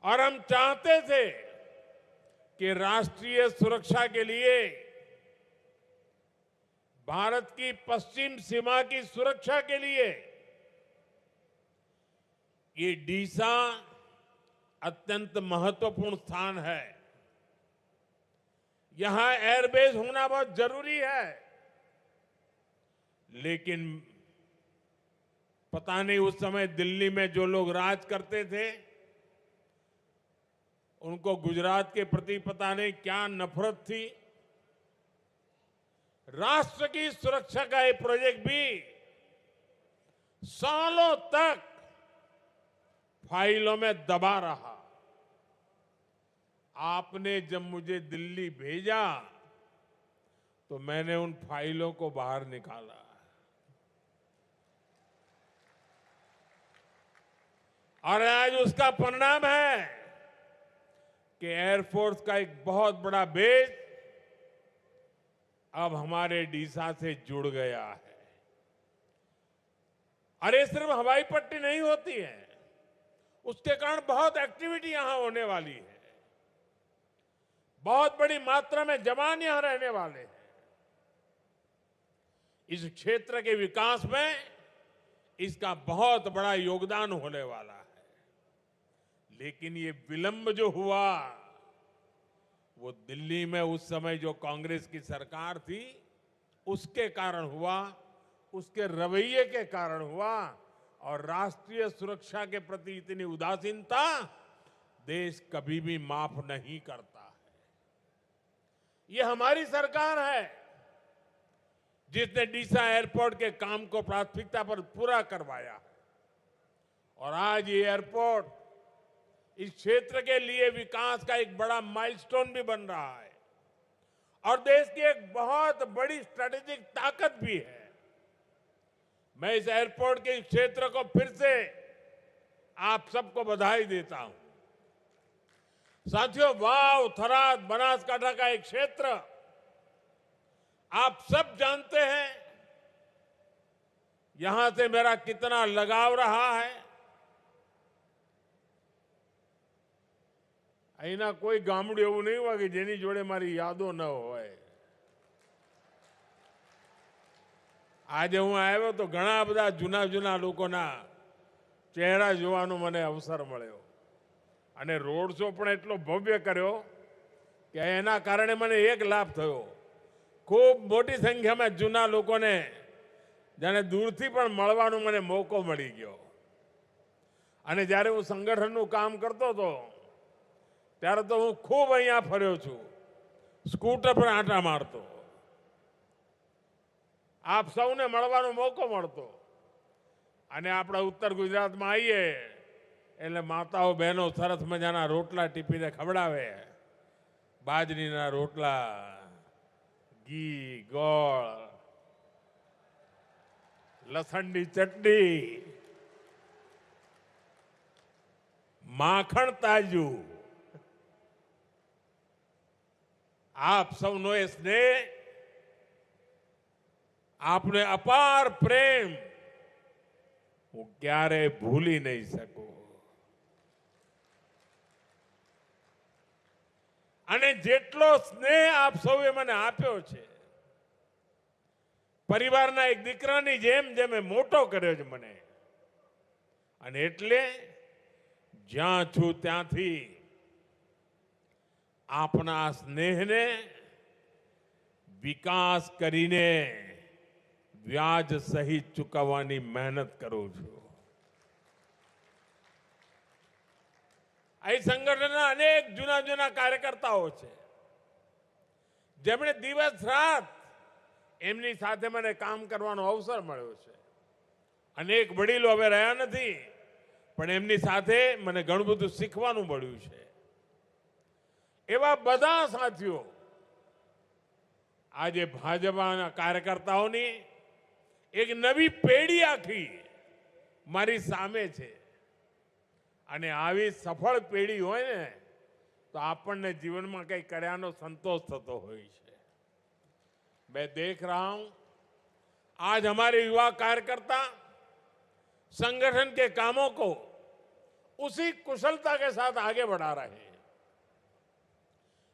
और हम चाहते थे कि राष्ट्रीय सुरक्षा के लिए, भारत की पश्चिम सीमा की सुरक्षा के लिए ये डीसा अत्यंत महत्वपूर्ण स्थान है। यहां एयरबेस होना बहुत जरूरी है, लेकिन पता नहीं उस समय दिल्ली में जो लोग राज करते थे उनको गुजरात के प्रति पता नहीं क्या नफरत थी। राष्ट्र की सुरक्षा का ये प्रोजेक्ट भी सालों तक फाइलों में दबा रहा। आपने जब मुझे दिल्ली भेजा तो मैंने उन फाइलों को बाहर निकाला और आज उसका परिणाम है कि एयरफोर्स का एक बहुत बड़ा बेस अब हमारे डीसा से जुड़ गया है। अरे सिर्फ हवाई पट्टी नहीं होती है, उसके कारण बहुत एक्टिविटी यहां होने वाली है। बहुत बड़ी मात्रा में जवान यहां रहने वाले हैं। इस क्षेत्र के विकास में इसका बहुत बड़ा योगदान होने वाला है। लेकिन ये विलंब जो हुआ वो दिल्ली में उस समय जो कांग्रेस की सरकार थी उसके कारण हुआ, उसके रवैये के कारण हुआ। और राष्ट्रीय सुरक्षा के प्रति इतनी उदासीनता देश कभी भी माफ नहीं करता है। ये हमारी सरकार है जिसने डीसा एयरपोर्ट के काम को प्राथमिकता पर पूरा करवाया है। और आज ये एयरपोर्ट इस क्षेत्र के लिए विकास का एक बड़ा माइलस्टोन भी बन रहा है और देश की एक बहुत बड़ी स्ट्रेटेजिक ताकत भी है। मैं इस एयरपोर्ट के क्षेत्र को फिर से आप सबको बधाई देता हूं। साथियों, वाव, थराद, बनासकांठा का एक क्षेत्र आप सब जानते हैं यहां से मेरा कितना लगाव रहा है। અહીંના કોઈ ગામડું એવું નહીં હોય કે જેની જોડે મારી યાદો ન હોય। આજે હું આવ્યો તો ઘણા બધા જૂના જૂના લોકોના ચહેરા જોવાનો મને અવસર મળ્યો અને રોડ શો પણ એટલો ભવ્ય કર્યો કે એના કારણે મને એક લાભ થયો। ખૂબ મોટી સંખ્યામાં જૂના લોકોને જાણે દૂરથી પણ મળવાનો મને મોકો મળી ગયો। અને જ્યારે હું સંગઠનનું કામ કરતો હતો ત્યારે તો હું ખૂબ અહીંયા ફર્યો છું, સ્કૂટર પર આંટા મારતો, આપ સૌને મળવાનો મોકો મળતો। અને આપણા ઉત્તર ગુજરાતમાં આવીએ એટલે માતાઓ બહેનો સરસ મજાના રોટલા ટીપીને ખવડાવે। બાજરીના રોટલા, ઘી, ગોળ, લસણની ચટણી, માખણ તાજું। आप सबनो ये स्नेह, आपने अपार प्रेम હું ક્યારે ભૂલી નહીં શકું। અને જેટલો સ્નેહ આપ સૌએ મને આપ્યો છે, પરિવારના એક દીકરાની જેમ જેમે મોટો કર્યો છે મને, અને એટલે જ્યાં છું ત્યાંથી આપના સ્નેહને વિકાસ કરીને વ્યાજ સહિત ચૂકવવાની મહેનત કરું છું। અહીં સંગઠનના અનેક જૂના જૂના કાર્યકર્તાઓ છે જેમણે દિવસ રાત એમની સાથે મને કામ કરવાનો અવસર મળ્યો છે। અનેક વડીલો હવે રહ્યા નથી, પણ એમની સાથે મને ઘણું બધું શીખવાનું મળ્યું છે। એવા બધા સાથીઓ આજે ભાજપાના કાર્યકર્તાઓની એક નવી પેઢી આખી મારી સામે છે। અને આવી સફળ પેઢી હોય ને તો આપણને જીવનમાં કંઈ કર્યાનો સંતોષ થતો હોય છે। मैं देख रहा हूं आज हमारे युवा कार्यकर्ता संगठन के कामों को उसी कुशलता के साथ आगे बढ़ा रहे हैं।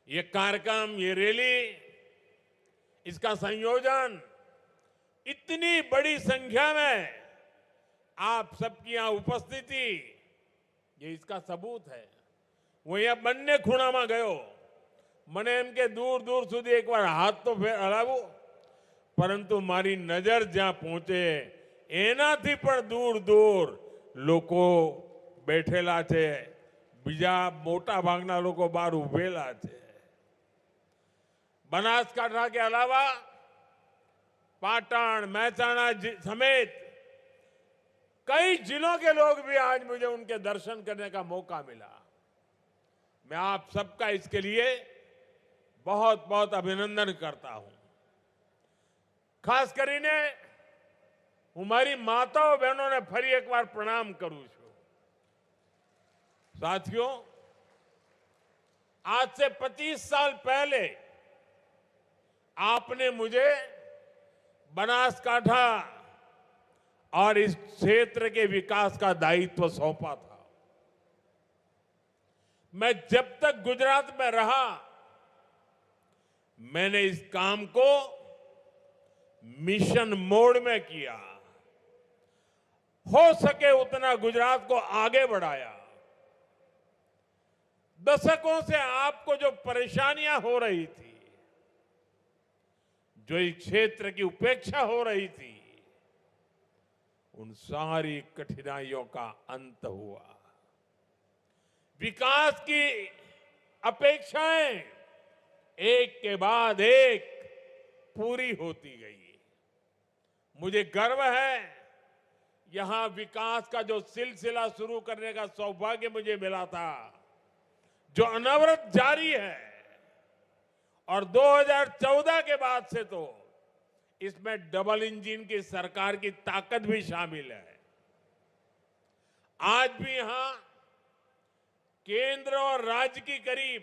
ये कार्यक्रम, ये रैली, इसका संयोजन इतनी बड़ी संख्या में आप सबकी यहां उपस्थिति, ये इसका सबूत है। वो यहां બંને ખૂણામાં ગયો મને એમ કે દૂર દૂર સુધી એકવાર હાથ તો હલાવું, પરંતુ મારી નજર જ્યાં પહોંચે એનાથી પણ દૂર દૂર લોકો બેઠેલા છે, બીજા મોટા ભાગના લોકો બહાર ઉભેલા છે. बनासकांठा के अलावा पाटन, महसाणा समेत कई जिलों के लोग भी आज मुझे उनके दर्शन करने का मौका मिला. मैं आप सबका इसके लिए बहुत बहुत अभिनंदन करता हूं. खास કરીને હું મારી માતાઓ બહેનોને ફરી એકવાર પ્રણામ કરું છું. साथियों, आज से 25 साल पहले आपने मुझे बनासकांठा और इस क्षेत्र के विकास का दायित्व सौंपा था. मैं जब तक गुजरात में रहा, मैंने इस काम को मिशन मोड में किया. हो सके उतना गुजरात को आगे बढ़ाया. दशकों से आपको जो परेशानियां हो रही थी, जो इस क्षेत्र की उपेक्षा हो रही थी, उन सारी कठिनाइयों का अंत हुआ. विकास की अपेक्षाएं एक के बाद एक पूरी होती गई. मुझे गर्व है, यहां विकास का जो सिलसिला शुरू करने का सौभाग्य मुझे मिला था, जो अनवरत जारी है, और 2014 के बाद से तो इसमें डबल इंजन की सरकार की ताकत भी शामिल है. आज भी यहां केंद्र और राज्य की करीब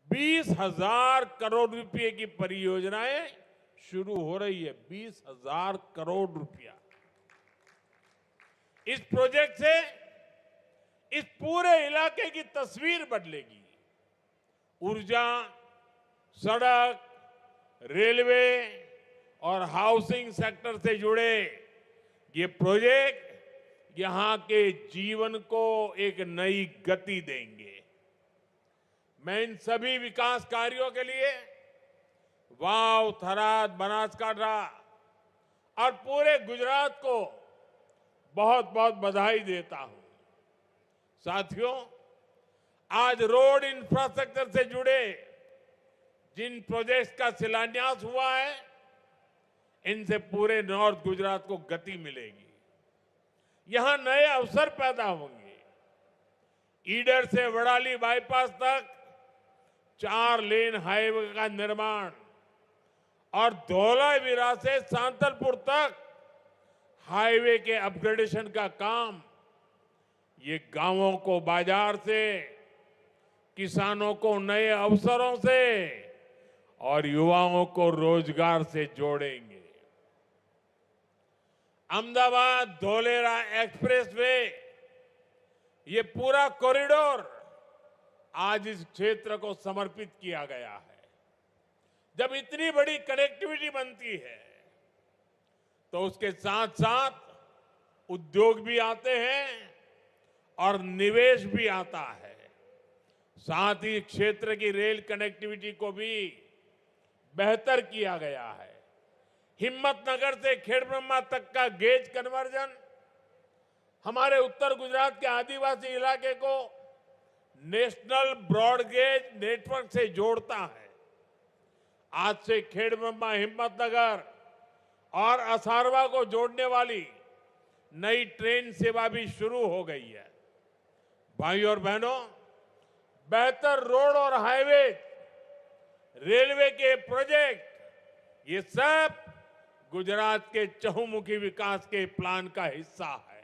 20,000 करोड़ रुपए की परियोजनाएं शुरू हो रही है. 20,000 करोड़ रुपया. इस प्रोजेक्ट से इस पूरे इलाके की तस्वीर बदलेगी. ऊर्जा, सड़क, रेलवे और हाउसिंग सेक्टर से जुड़े ये प्रोजेक्ट यहां के जीवन को एक नई गति देंगे. मैं इन सभी विकास कार्यों के लिए वाव, थराद, बनासकांठा और पूरे गुजरात को बहुत बहुत बधाई देता हूं. साथियों, आज रोड इंफ्रास्ट्रक्चर से जुड़े जिन प्रोजेक्ट्स का शिलान्यास हुआ है, इनसे पूरे नॉर्थ गुजरात को गति मिलेगी. यहां नए अवसर पैदा होंगे. ईडर से वडाली बाईपास तक 4 लेन हाईवे का निर्माण और धौलावीरा से सांतलपुर तक हाईवे के अपग्रेडेशन का काम, ये गांवों को बाजार से, किसानों को नए अवसरों से और युवाओं को रोजगार से जोड़ेंगे. अहमदाबाद धौलेरा एक्सप्रेसवे, ये पूरा कॉरिडोर आज इस क्षेत्र को समर्पित किया गया है. जब इतनी बड़ी कनेक्टिविटी बनती है तो उसके साथ साथ उद्योग भी आते हैं और निवेश भी आता है. साथ ही क्षेत्र की रेल कनेक्टिविटी को भी बेहतर किया गया है. हिम्मतनगर से खेड़ब्रह्मा तक का गेज कन्वर्जन हमारे उत्तर गुजरात के आदिवासी इलाके को नेशनल ब्रॉडगेज नेटवर्क से जोड़ता है. आज से खेड़ब्रह्मा, हिम्मतनगर और असारवा को जोड़ने वाली नई ट्रेन सेवा भी शुरू हो गई है. भाइयों और बहनों, बेहतर रोड और हाईवे, रेलवे के प्रोजेक्ट, ये सब गुजरात के चहुमुखी विकास के प्लान का हिस्सा है.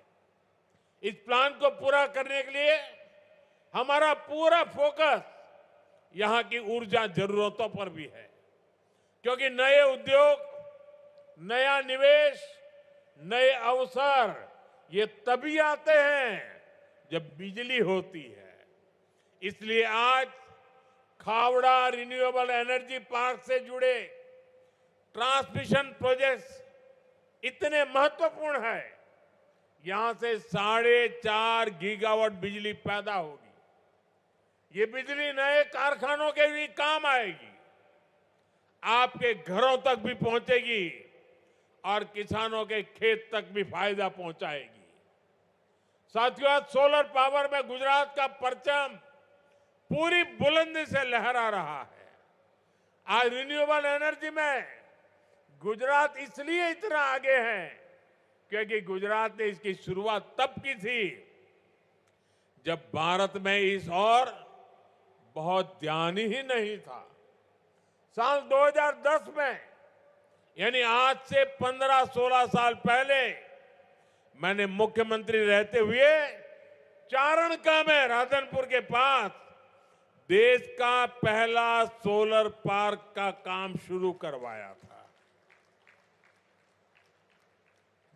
इस प्लान को पूरा करने के लिए हमारा पूरा फोकस यहां की ऊर्जा जरूरतों पर भी है, क्योंकि नए उद्योग, नया निवेश, नए अवसर ये तभी आते हैं जब बिजली होती है. इसलिए आज खावड़ा रिन्यूएबल एनर्जी पार्क से जुड़े ट्रांसमिशन प्रोजेक्ट्स इतने महत्वपूर्ण है. यहां से 4.5 गीगावाट बिजली पैदा होगी. ये बिजली नए कारखानों के भी काम आएगी, आपके घरों तक भी पहुंचेगी और किसानों के खेत तक भी फायदा पहुंचाएगी। साथियों, आज सोलर पावर में गुजरात का परचम पूरी बुलंदी से लहरा रहा है। आज रिन्यूएबल एनर्जी में गुजरात इसलिए इतना आगे है क्योंकि गुजरात ने इसकी शुरुआत तब की थी जब भारत में इस और बहुत ध्यान ही नहीं था। साल 2010 में, यानी आज से 15-16 साल पहले, मैंने मुख्यमंत्री रहते हुए चारणका में राधनपुर के पास देश का पहला सोलर पार्क का काम शुरू करवाया था।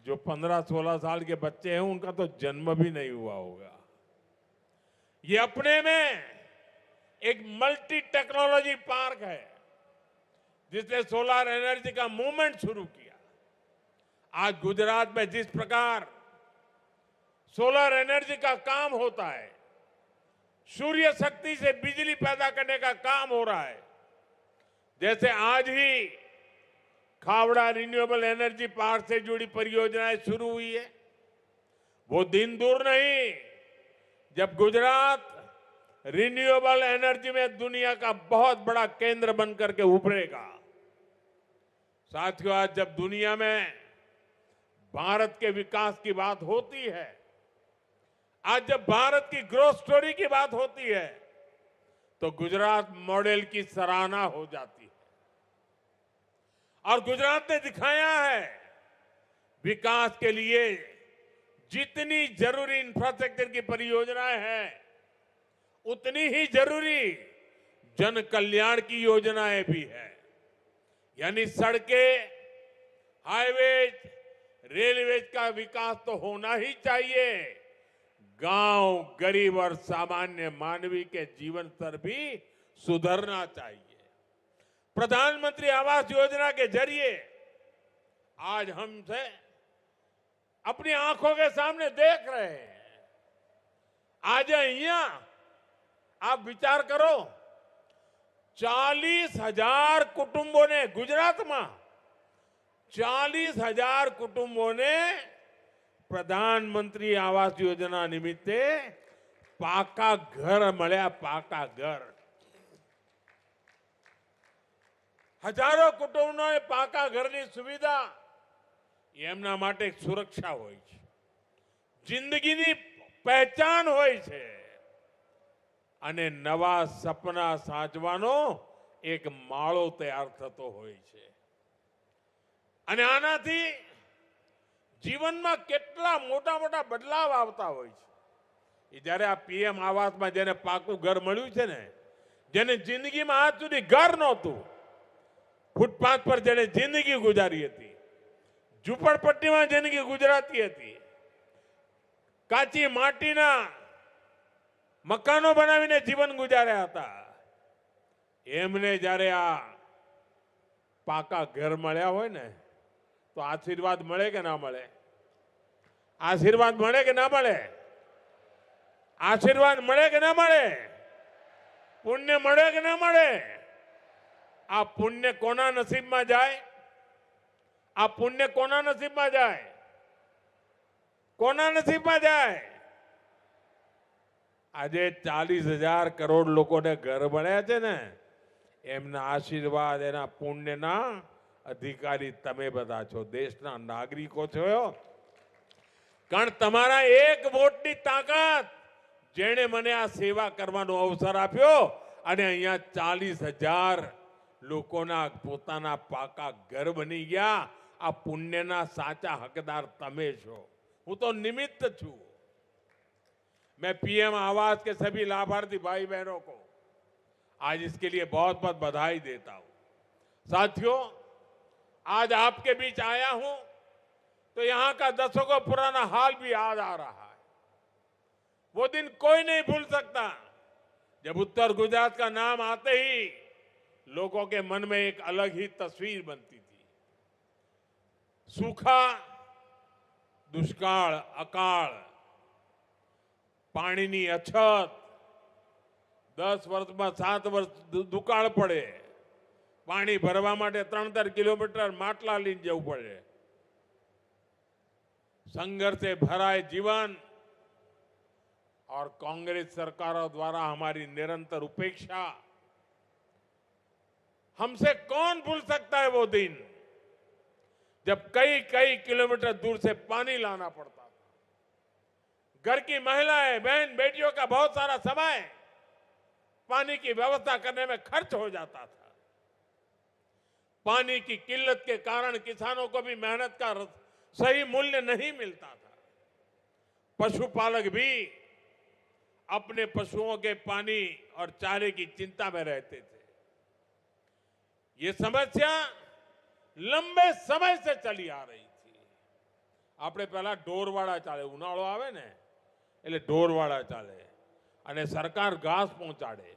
जो 15-16 साल के बच्चे हैं उनका तो जन्म भी नहीं हुआ होगा। ये अपने में एक मल्टी टेक्नोलॉजी पार्क है जिसने सोलर एनर्जी का मूवमेंट शुरू किया। आज गुजरात में जिस प्रकार सोलर एनर्जी का काम होता है, सूर्य शक्ति से बिजली पैदा करने का काम हो रहा है, जैसे आज ही खावड़ा रिन्यूएबल एनर्जी पार्क से जुड़ी परियोजनाएं शुरू हुई है, वो दिन दूर नहीं जब गुजरात रिन्यूएबल एनर्जी में दुनिया का बहुत बड़ा केंद्र बनकर के उभरेगा। साथियों, आज जब दुनिया में भारत के विकास की बात होती है, आज जब भारत की ग्रोथ स्टोरी की बात होती है, तो गुजरात मॉडल की सराहना हो जाती है। और गुजरात ने दिखाया है विकास के लिए जितनी जरूरी इंफ्रास्ट्रक्चर की परियोजनाएं हैं, उतनी ही जरूरी जन कल्याण की योजनाएं भी है। यानी सड़कें, हाईवेज, रेलवेज का विकास तो होना ही चाहिए, गांव, गरीब और सामान्य मानवी के जीवन स्तर भी सुधरना चाहिए। प्रधानमंत्री आवास योजना के जरिए आज हमसे अपनी आंखों के सामने देख रहे हैं। आज यहां आप विचार करो, 40,000 कुटुंबों ने, गुजरात में 40,000 कुटुंबों ने प्रधानमंत्री आवास योजना निमित्ते पाका घर મળ્યા। पाका घर हजारों कुटुंबोને પાકા ઘરની સુવિધા એમના માટે એક સુરક્ષા હોય છે, જિંદગીની પહેચાન હોય છે અને નવા સપના સાચવાનો એક માળો તૈયાર થતો હોય છે। અને આનાથી જીવનમાં કેટલા મોટા મોટા બદલાવ આવતા હોય છે। એ જ્યારે આ પીએમ આવાસમાં જેને પાકું ઘર મળ્યું છે ને, જેને જિંદગીમાં આજ સુધી ઘર નહોતું, ફૂટપાથ પર જેને જિંદગી ગુજારી હતી, ઝૂંપડપટ્ટીમાં જિંદગી ગુજરાતી હતી, કાચી માટીના મકાનો બનાવીને જીવન ગુજાર્યા હતા, એમને જ્યારે આ પાકા ઘર મળ્યા હોય ને, તો આશીર્વાદ મળે કે ના મળે? આશીર્વાદ મળે કે ના મળે? આશીર્વાદ મળે કે ના મળે? પુણ્ય મળે કે ના મળે? આ પુણ્ય કોના નસીબમાં જાય? આ પુણ્ય કોના નસીબમાં જાય? કોના નસીબમાં જાય? આજે 40,000 કરોડ લોકોને ઘર મળ્યા છે ને, એમના આશીર્વાદ, એના પુણ્યના અધિકારી તમે બધા છો, દેશના નાગરિકો છો। કારણ તમારા એક વોટની તાકાત જેણે મને આ સેવા કરવાનો અવસર આપ્યો અને અહીંયા 40,000 લોકોના પોતાના પાકા ઘર બની ગયા, આ પુણ્યના સાચા હકદાર તમે છો। હું તો નિમિત્ત છું। मैं पीएम आवास के सभी लाभार्थी भाई बहनों को आज इसके लिए बहुत बहुत बधाई देता हूं। साथियों, आज आपके बीच आया हूं तो यहां का दशकों पुराना हाल भी याद आ रहा है। वो दिन कोई नहीं भूल सकता जब उत्तर गुजरात का नाम आते ही लोगों के मन में एक अलग ही तस्वीर बनती थी। सूखा, दुष्काळ, अकाळ, पाणीनी अछत, 10 વર્ષમાં 7 વર્ષ દુકાળ પડે, પાણી ભરવા માટે 3-3 કિલોમીટર માટલા લઈને જવું પડે. संघर्ष से भरा है जीवन और कांग्रेस सरकारों द्वारा हमारी निरंतर उपेक्षा. हमसे कौन भूल सकता है वो दिन जब कई कई किलोमीटर दूर से पानी लाना पड़ता था. घर की महिलाएं, बहन बेटियों का बहुत सारा समय पानी की व्यवस्था करने में खर्च हो जाता था. पानी की किल्लत के कारण किसानों को भी मेहनत का सही मूल्य नहीं मिलता था. पशुपालक भी अपने पशुओं के पानी और चारे की चिंता में रहते थे. ये समस्या लंबे समय से चली आ रही थी. આપણે પહેલા ઢોરવાળા ચાલે, ઉનાળો આવે ને એટલે ઢોરવાળા ચાલે અને સરકાર ઘાસ પહોંચાડે,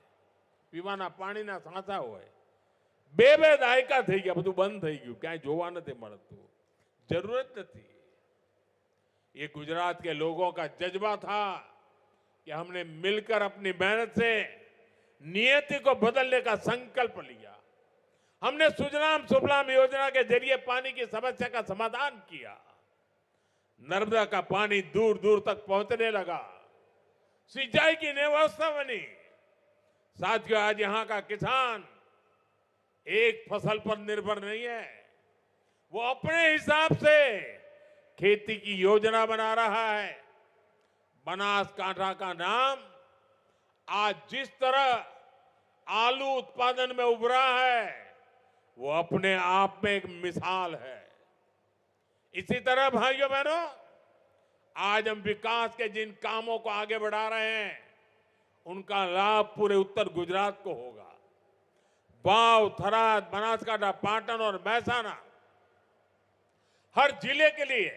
પીવાના પાણીના સાંચા હોય. 2 દાયકા થઈ ગયા, બધું બંધ થઈ ગયું, ક્યાંય જોવા નથી મળતું. जरूरत थी. ये गुजरात के लोगों का जज्बा था कि हमने मिलकर अपनी मेहनत से नियति को बदलने का संकल्प लिया. हमने सुजलाम सुफलाम योजना के जरिए पानी की समस्या का समाधान किया. नर्मदा का पानी दूर दूर तक पहुंचने लगा. सिंचाई की नई व्यवस्था बनी. साथियों, आज यहां का किसान एक फसल पर निर्भर नहीं है. वो अपने हिसाब से खेती की योजना बना रहा है. बनासकांठा का नाम आज जिस तरह आलू उत्पादन में उभरा है, वो अपने आप में एक मिसाल है. इसी तरह भाइयों बहनों, आज हम विकास के जिन कामों को आगे बढ़ा रहे हैं, उनका लाभ पूरे उत्तर गुजरात को होगा. वाव, थराद, बनासकांठा, पाटन और महसाना, हर जिले के लिए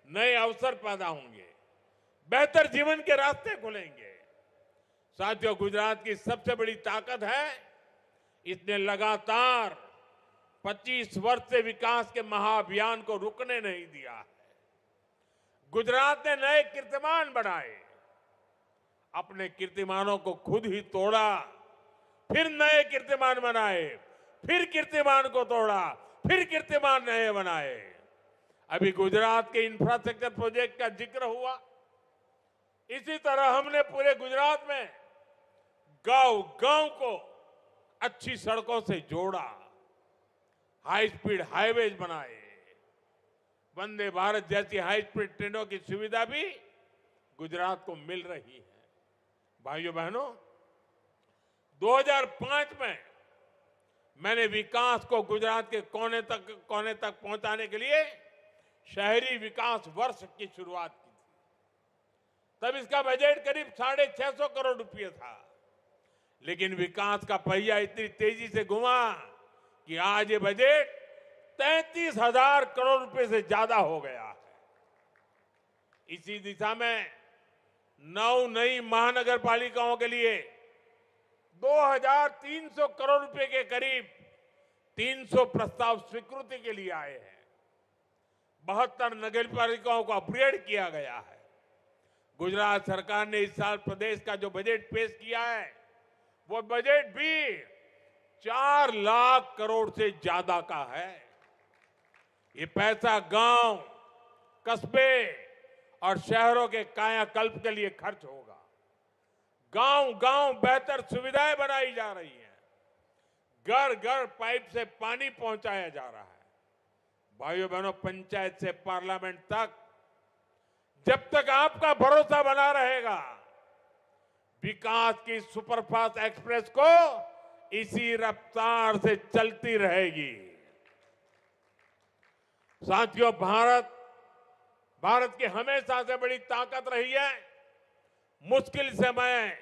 नए अवसर पैदा होंगे, बेहतर जीवन के रास्ते खुलेंगे. साथियों, गुजरात की सबसे बड़ी ताकत है, इसने लगातार 25 वर्ष से विकास के महाअभियान को रुकने नहीं दिया है. गुजरात ने नए कीर्तिमान बनाए, अपने कीर्तिमानों को खुद ही तोड़ा, फिर नए कीर्तिमान बनाए, फिर कीर्तिमान को तोड़ा, फिर कीर्तिमान नए बनाए. अभी गुजरात के इंफ्रास्ट्रक्चर प्रोजेक्ट का जिक्र हुआ. इसी तरह हमने पूरे गुजरात में गांव गांव को अच्छी सड़कों से जोड़ा, हाई स्पीड हाईवेज बनाए. वंदे भारत जैसी हाई स्पीड ट्रेनों की सुविधा भी गुजरात को मिल रही है. भाइयों बहनों, 2005 में मैंने विकास को गुजरात के कोने तक पहुंचाने के लिए शहरी विकास वर्ष की शुरुआत की थी. तब इसका बजट करीब 650 करोड़ रुपए था. लेकिन विकास का पहिया इतनी तेजी से घुमा कि आज ये बजट 33,000 करोड़ रुपए से ज्यादा हो गया है. इसी दिशा में 9 नई महानगर पालिकाओं के लिए 2,300 करोड़ रुपए के करीब 300 प्रस्ताव स्वीकृति के लिए आए हैं. 72 नगर पालिकाओं को अपग्रेड किया गया है. गुजरात सरकार ने इस साल प्रदेश का जो बजट पेश किया है, वो बजट भी 4 लाख करोड़ से ज्यादा का है. ये पैसा गांव, कस्बे और शहरों के कायाकल्प के लिए खर्च होगा. गांव गांव बेहतर सुविधाएं बनाई जा रही हैं. घर घर पाइप से पानी पहुंचाया जा रहा है. भाइयों बहनों, पंचायत से पार्लियामेंट तक जब तक आपका भरोसा बना रहेगा, विकास की सुपरफास्ट एक्सप्रेस को इसी रफ्तार से चलती रहेगी. साथियों, भारत की हमेशा से बड़ी ताकत रही है, मुश्किल समय,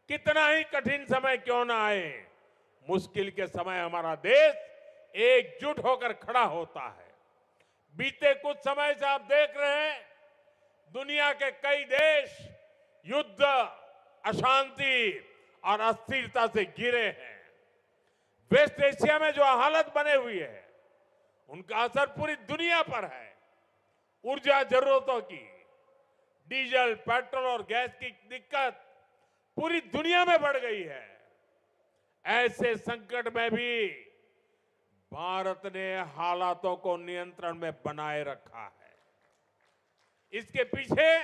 कितना ही कठिन समय क्यों ना आए, मुश्किल के समय हमारा देश एकजुट होकर खड़ा होता है. बीते कुछ समय से आप देख रहे हैं, दुनिया के कई देश युद्ध, अशांति और अस्थिरता से घिरे हैं. वेस्ट एशिया में जो हालत बने हुई है, उनका असर पूरी दुनिया पर है. ऊर्जा जरूरतों की, डीजल, पेट्रोल और गैस की दिक्कत पूरी दुनिया में बढ़ गई है। ऐसे संकट में भी भारत ने हालातों को नियंत्रण में बनाए रखा है। इसके पीछे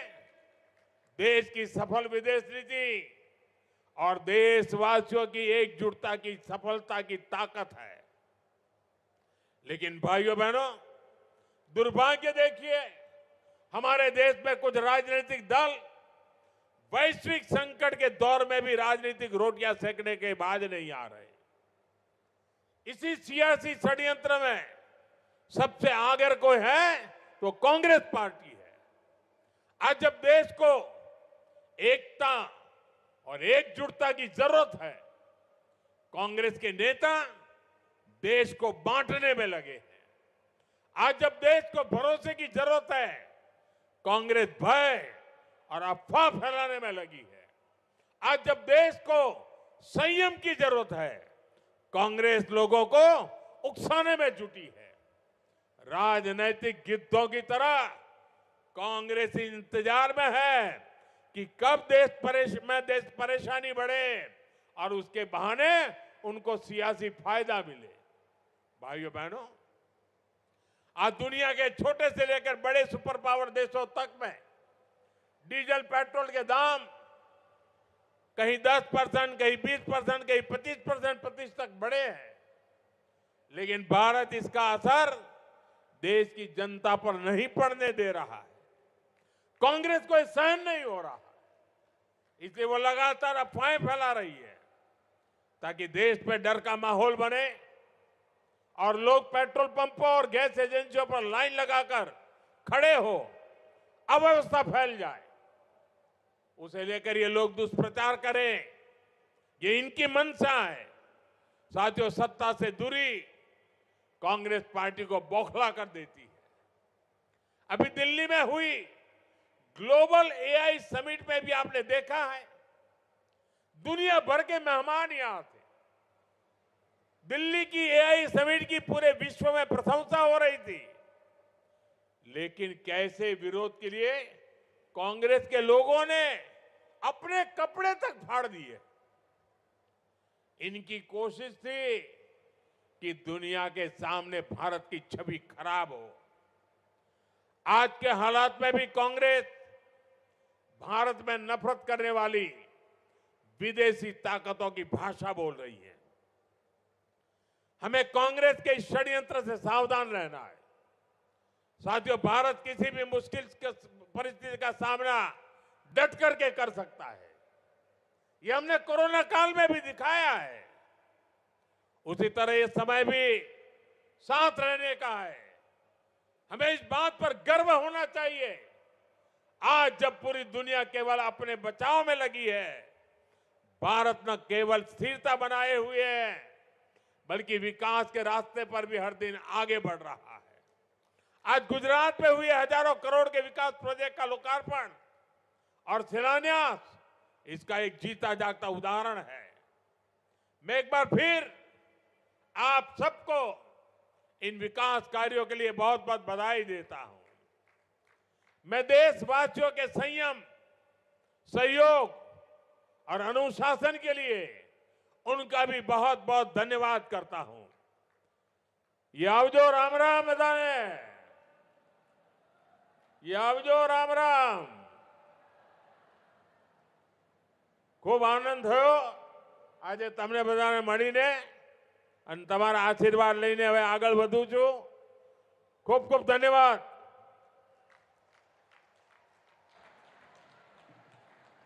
देश की सफल विदेश नीति और देशवासियों की एकजुटता की सफलता की ताकत है। लेकिन भाइयों बहनों, दुर्भाग्य देखिए, हमारे देश में कुछ राजनीतिक दल वैश्विक संकट के दौर में भी राजनीतिक रोटियां सेकने के बाद नहीं आ रहे। इसी सियासी षड्यंत्र में सबसे आगे कोई है तो कांग्रेस पार्टी है। आज जब देश को एकता और एकजुटता की जरूरत है, कांग्रेस के नेता देश को बांटने में लगे हैं। आज जब देश को भरोसे की जरूरत है, कांग्रेस भय और अफवाह फैलाने में लगी है। आज जब देश को संयम की जरूरत है, कांग्रेस लोगों को उकसाने में जुटी है। राजनीतिक गिद्धों की तरह कांग्रेस इंतजार में है कि कब देश परेशानी बढ़े और उसके बहाने उनको सियासी फायदा मिले। भाइयों बहनों, आज दुनिया के छोटे से लेकर बड़े सुपर पावर देशों तक में डीजल पेट्रोल के दाम कहीं 10%, कहीं 20%, कहीं 25% प्रतिशत बढ़े हैं। लेकिन भारत इसका असर देश की जनता पर नहीं पड़ने दे रहा है। कांग्रेस को सहन नहीं हो रहा, इसलिए वो लगातार अफवाहें फैला रही है ताकि देश में डर का माहौल बने और लोग पेट्रोल पंपों और गैस एजेंसियों पर लाइन लगाकर खड़े हो, अव्यवस्था फैल जाए। उसे लेकर ये लोग दुष्प्रचार करें, ये इनकी मंशा है। साथियों, सत्ता से दूरी कांग्रेस पार्टी को बौखला कर देती है। अभी दिल्ली में हुई ग्लोबल एआई समिट में भी आपने देखा है, दुनिया भर के मेहमान यहां थे। दिल्ली की एआई समिट की पूरे विश्व में प्रशंसा हो रही थी, लेकिन कैसे विरोध के लिए कांग्रेस के लोगों ने अपने कपड़े तक फाड़ दिए। इनकी कोशिश थी कि दुनिया के सामने भारत की छवि खराब हो। आज के हालात में भी कांग्रेस भारत में नफरत करने वाली विदेशी ताकतों की भाषा बोल रही है। हमें कांग्रेस के इस षड्यंत्र से सावधान रहना है। साथियों, भारत किसी भी मुश्किल परिस्थिति का सामना डट करके कर सकता है। ये हमने कोरोना काल में भी दिखाया है। उसी तरह ये समय भी साथ रहने का है। हमें इस बात पर गर्व होना चाहिए, आज जब पूरी दुनिया केवल अपने बचाव में लगी है, भारत न केवल स्थिरता बनाए हुए है बल्कि विकास के रास्ते पर भी हर दिन आगे बढ़ रहा है। आज गुजरात में हुए हजारों करोड़ के विकास प्रोजेक्ट का लोकार्पण और शिलान्यास इसका एक जीता जागता उदाहरण है। मैं एक बार फिर आप सबको इन विकास कार्यों के लिए बहुत बहुत बधाई देता हूं। मैं देशवासियों के संयम, सहयोग और अनुशासन के लिए उनका भी बहुत बहुत धन्यवाद करता हूं। ये आवजो राम राम बधाने, ये आवजो राम राम। खूब आनंद थयो આજે તમને બધાને મળીને અને તમારા આશીર્વાદ લઈને હવે આગળ વધું છું। ખૂબ ખૂબ ધન્યવાદ।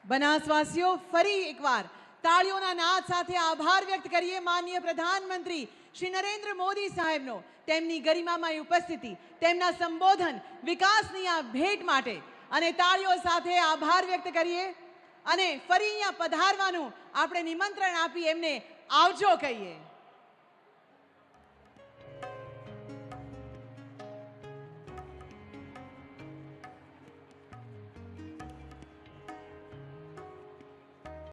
બનાસવાસીઓ, ફરી એકવાર તાળીઓના નાદ સાથે આભાર વ્યક્ત કરીએ માનનીય પ્રધાનમંત્રી શ્રી નરેન્દ્ર મોદી સાહેબનો, તેમની ગરિમામય ઉપસ્થિતિ, તેમના સંબોધન, વિકાસની આ ભેટ માટે, અને તાળીઓ સાથે આભાર વ્યક્ત કરીએ અને ફરી અહીંયા પધારવાનું આપણે નિમંત્રણ આપી એમને આવજો કહીએ।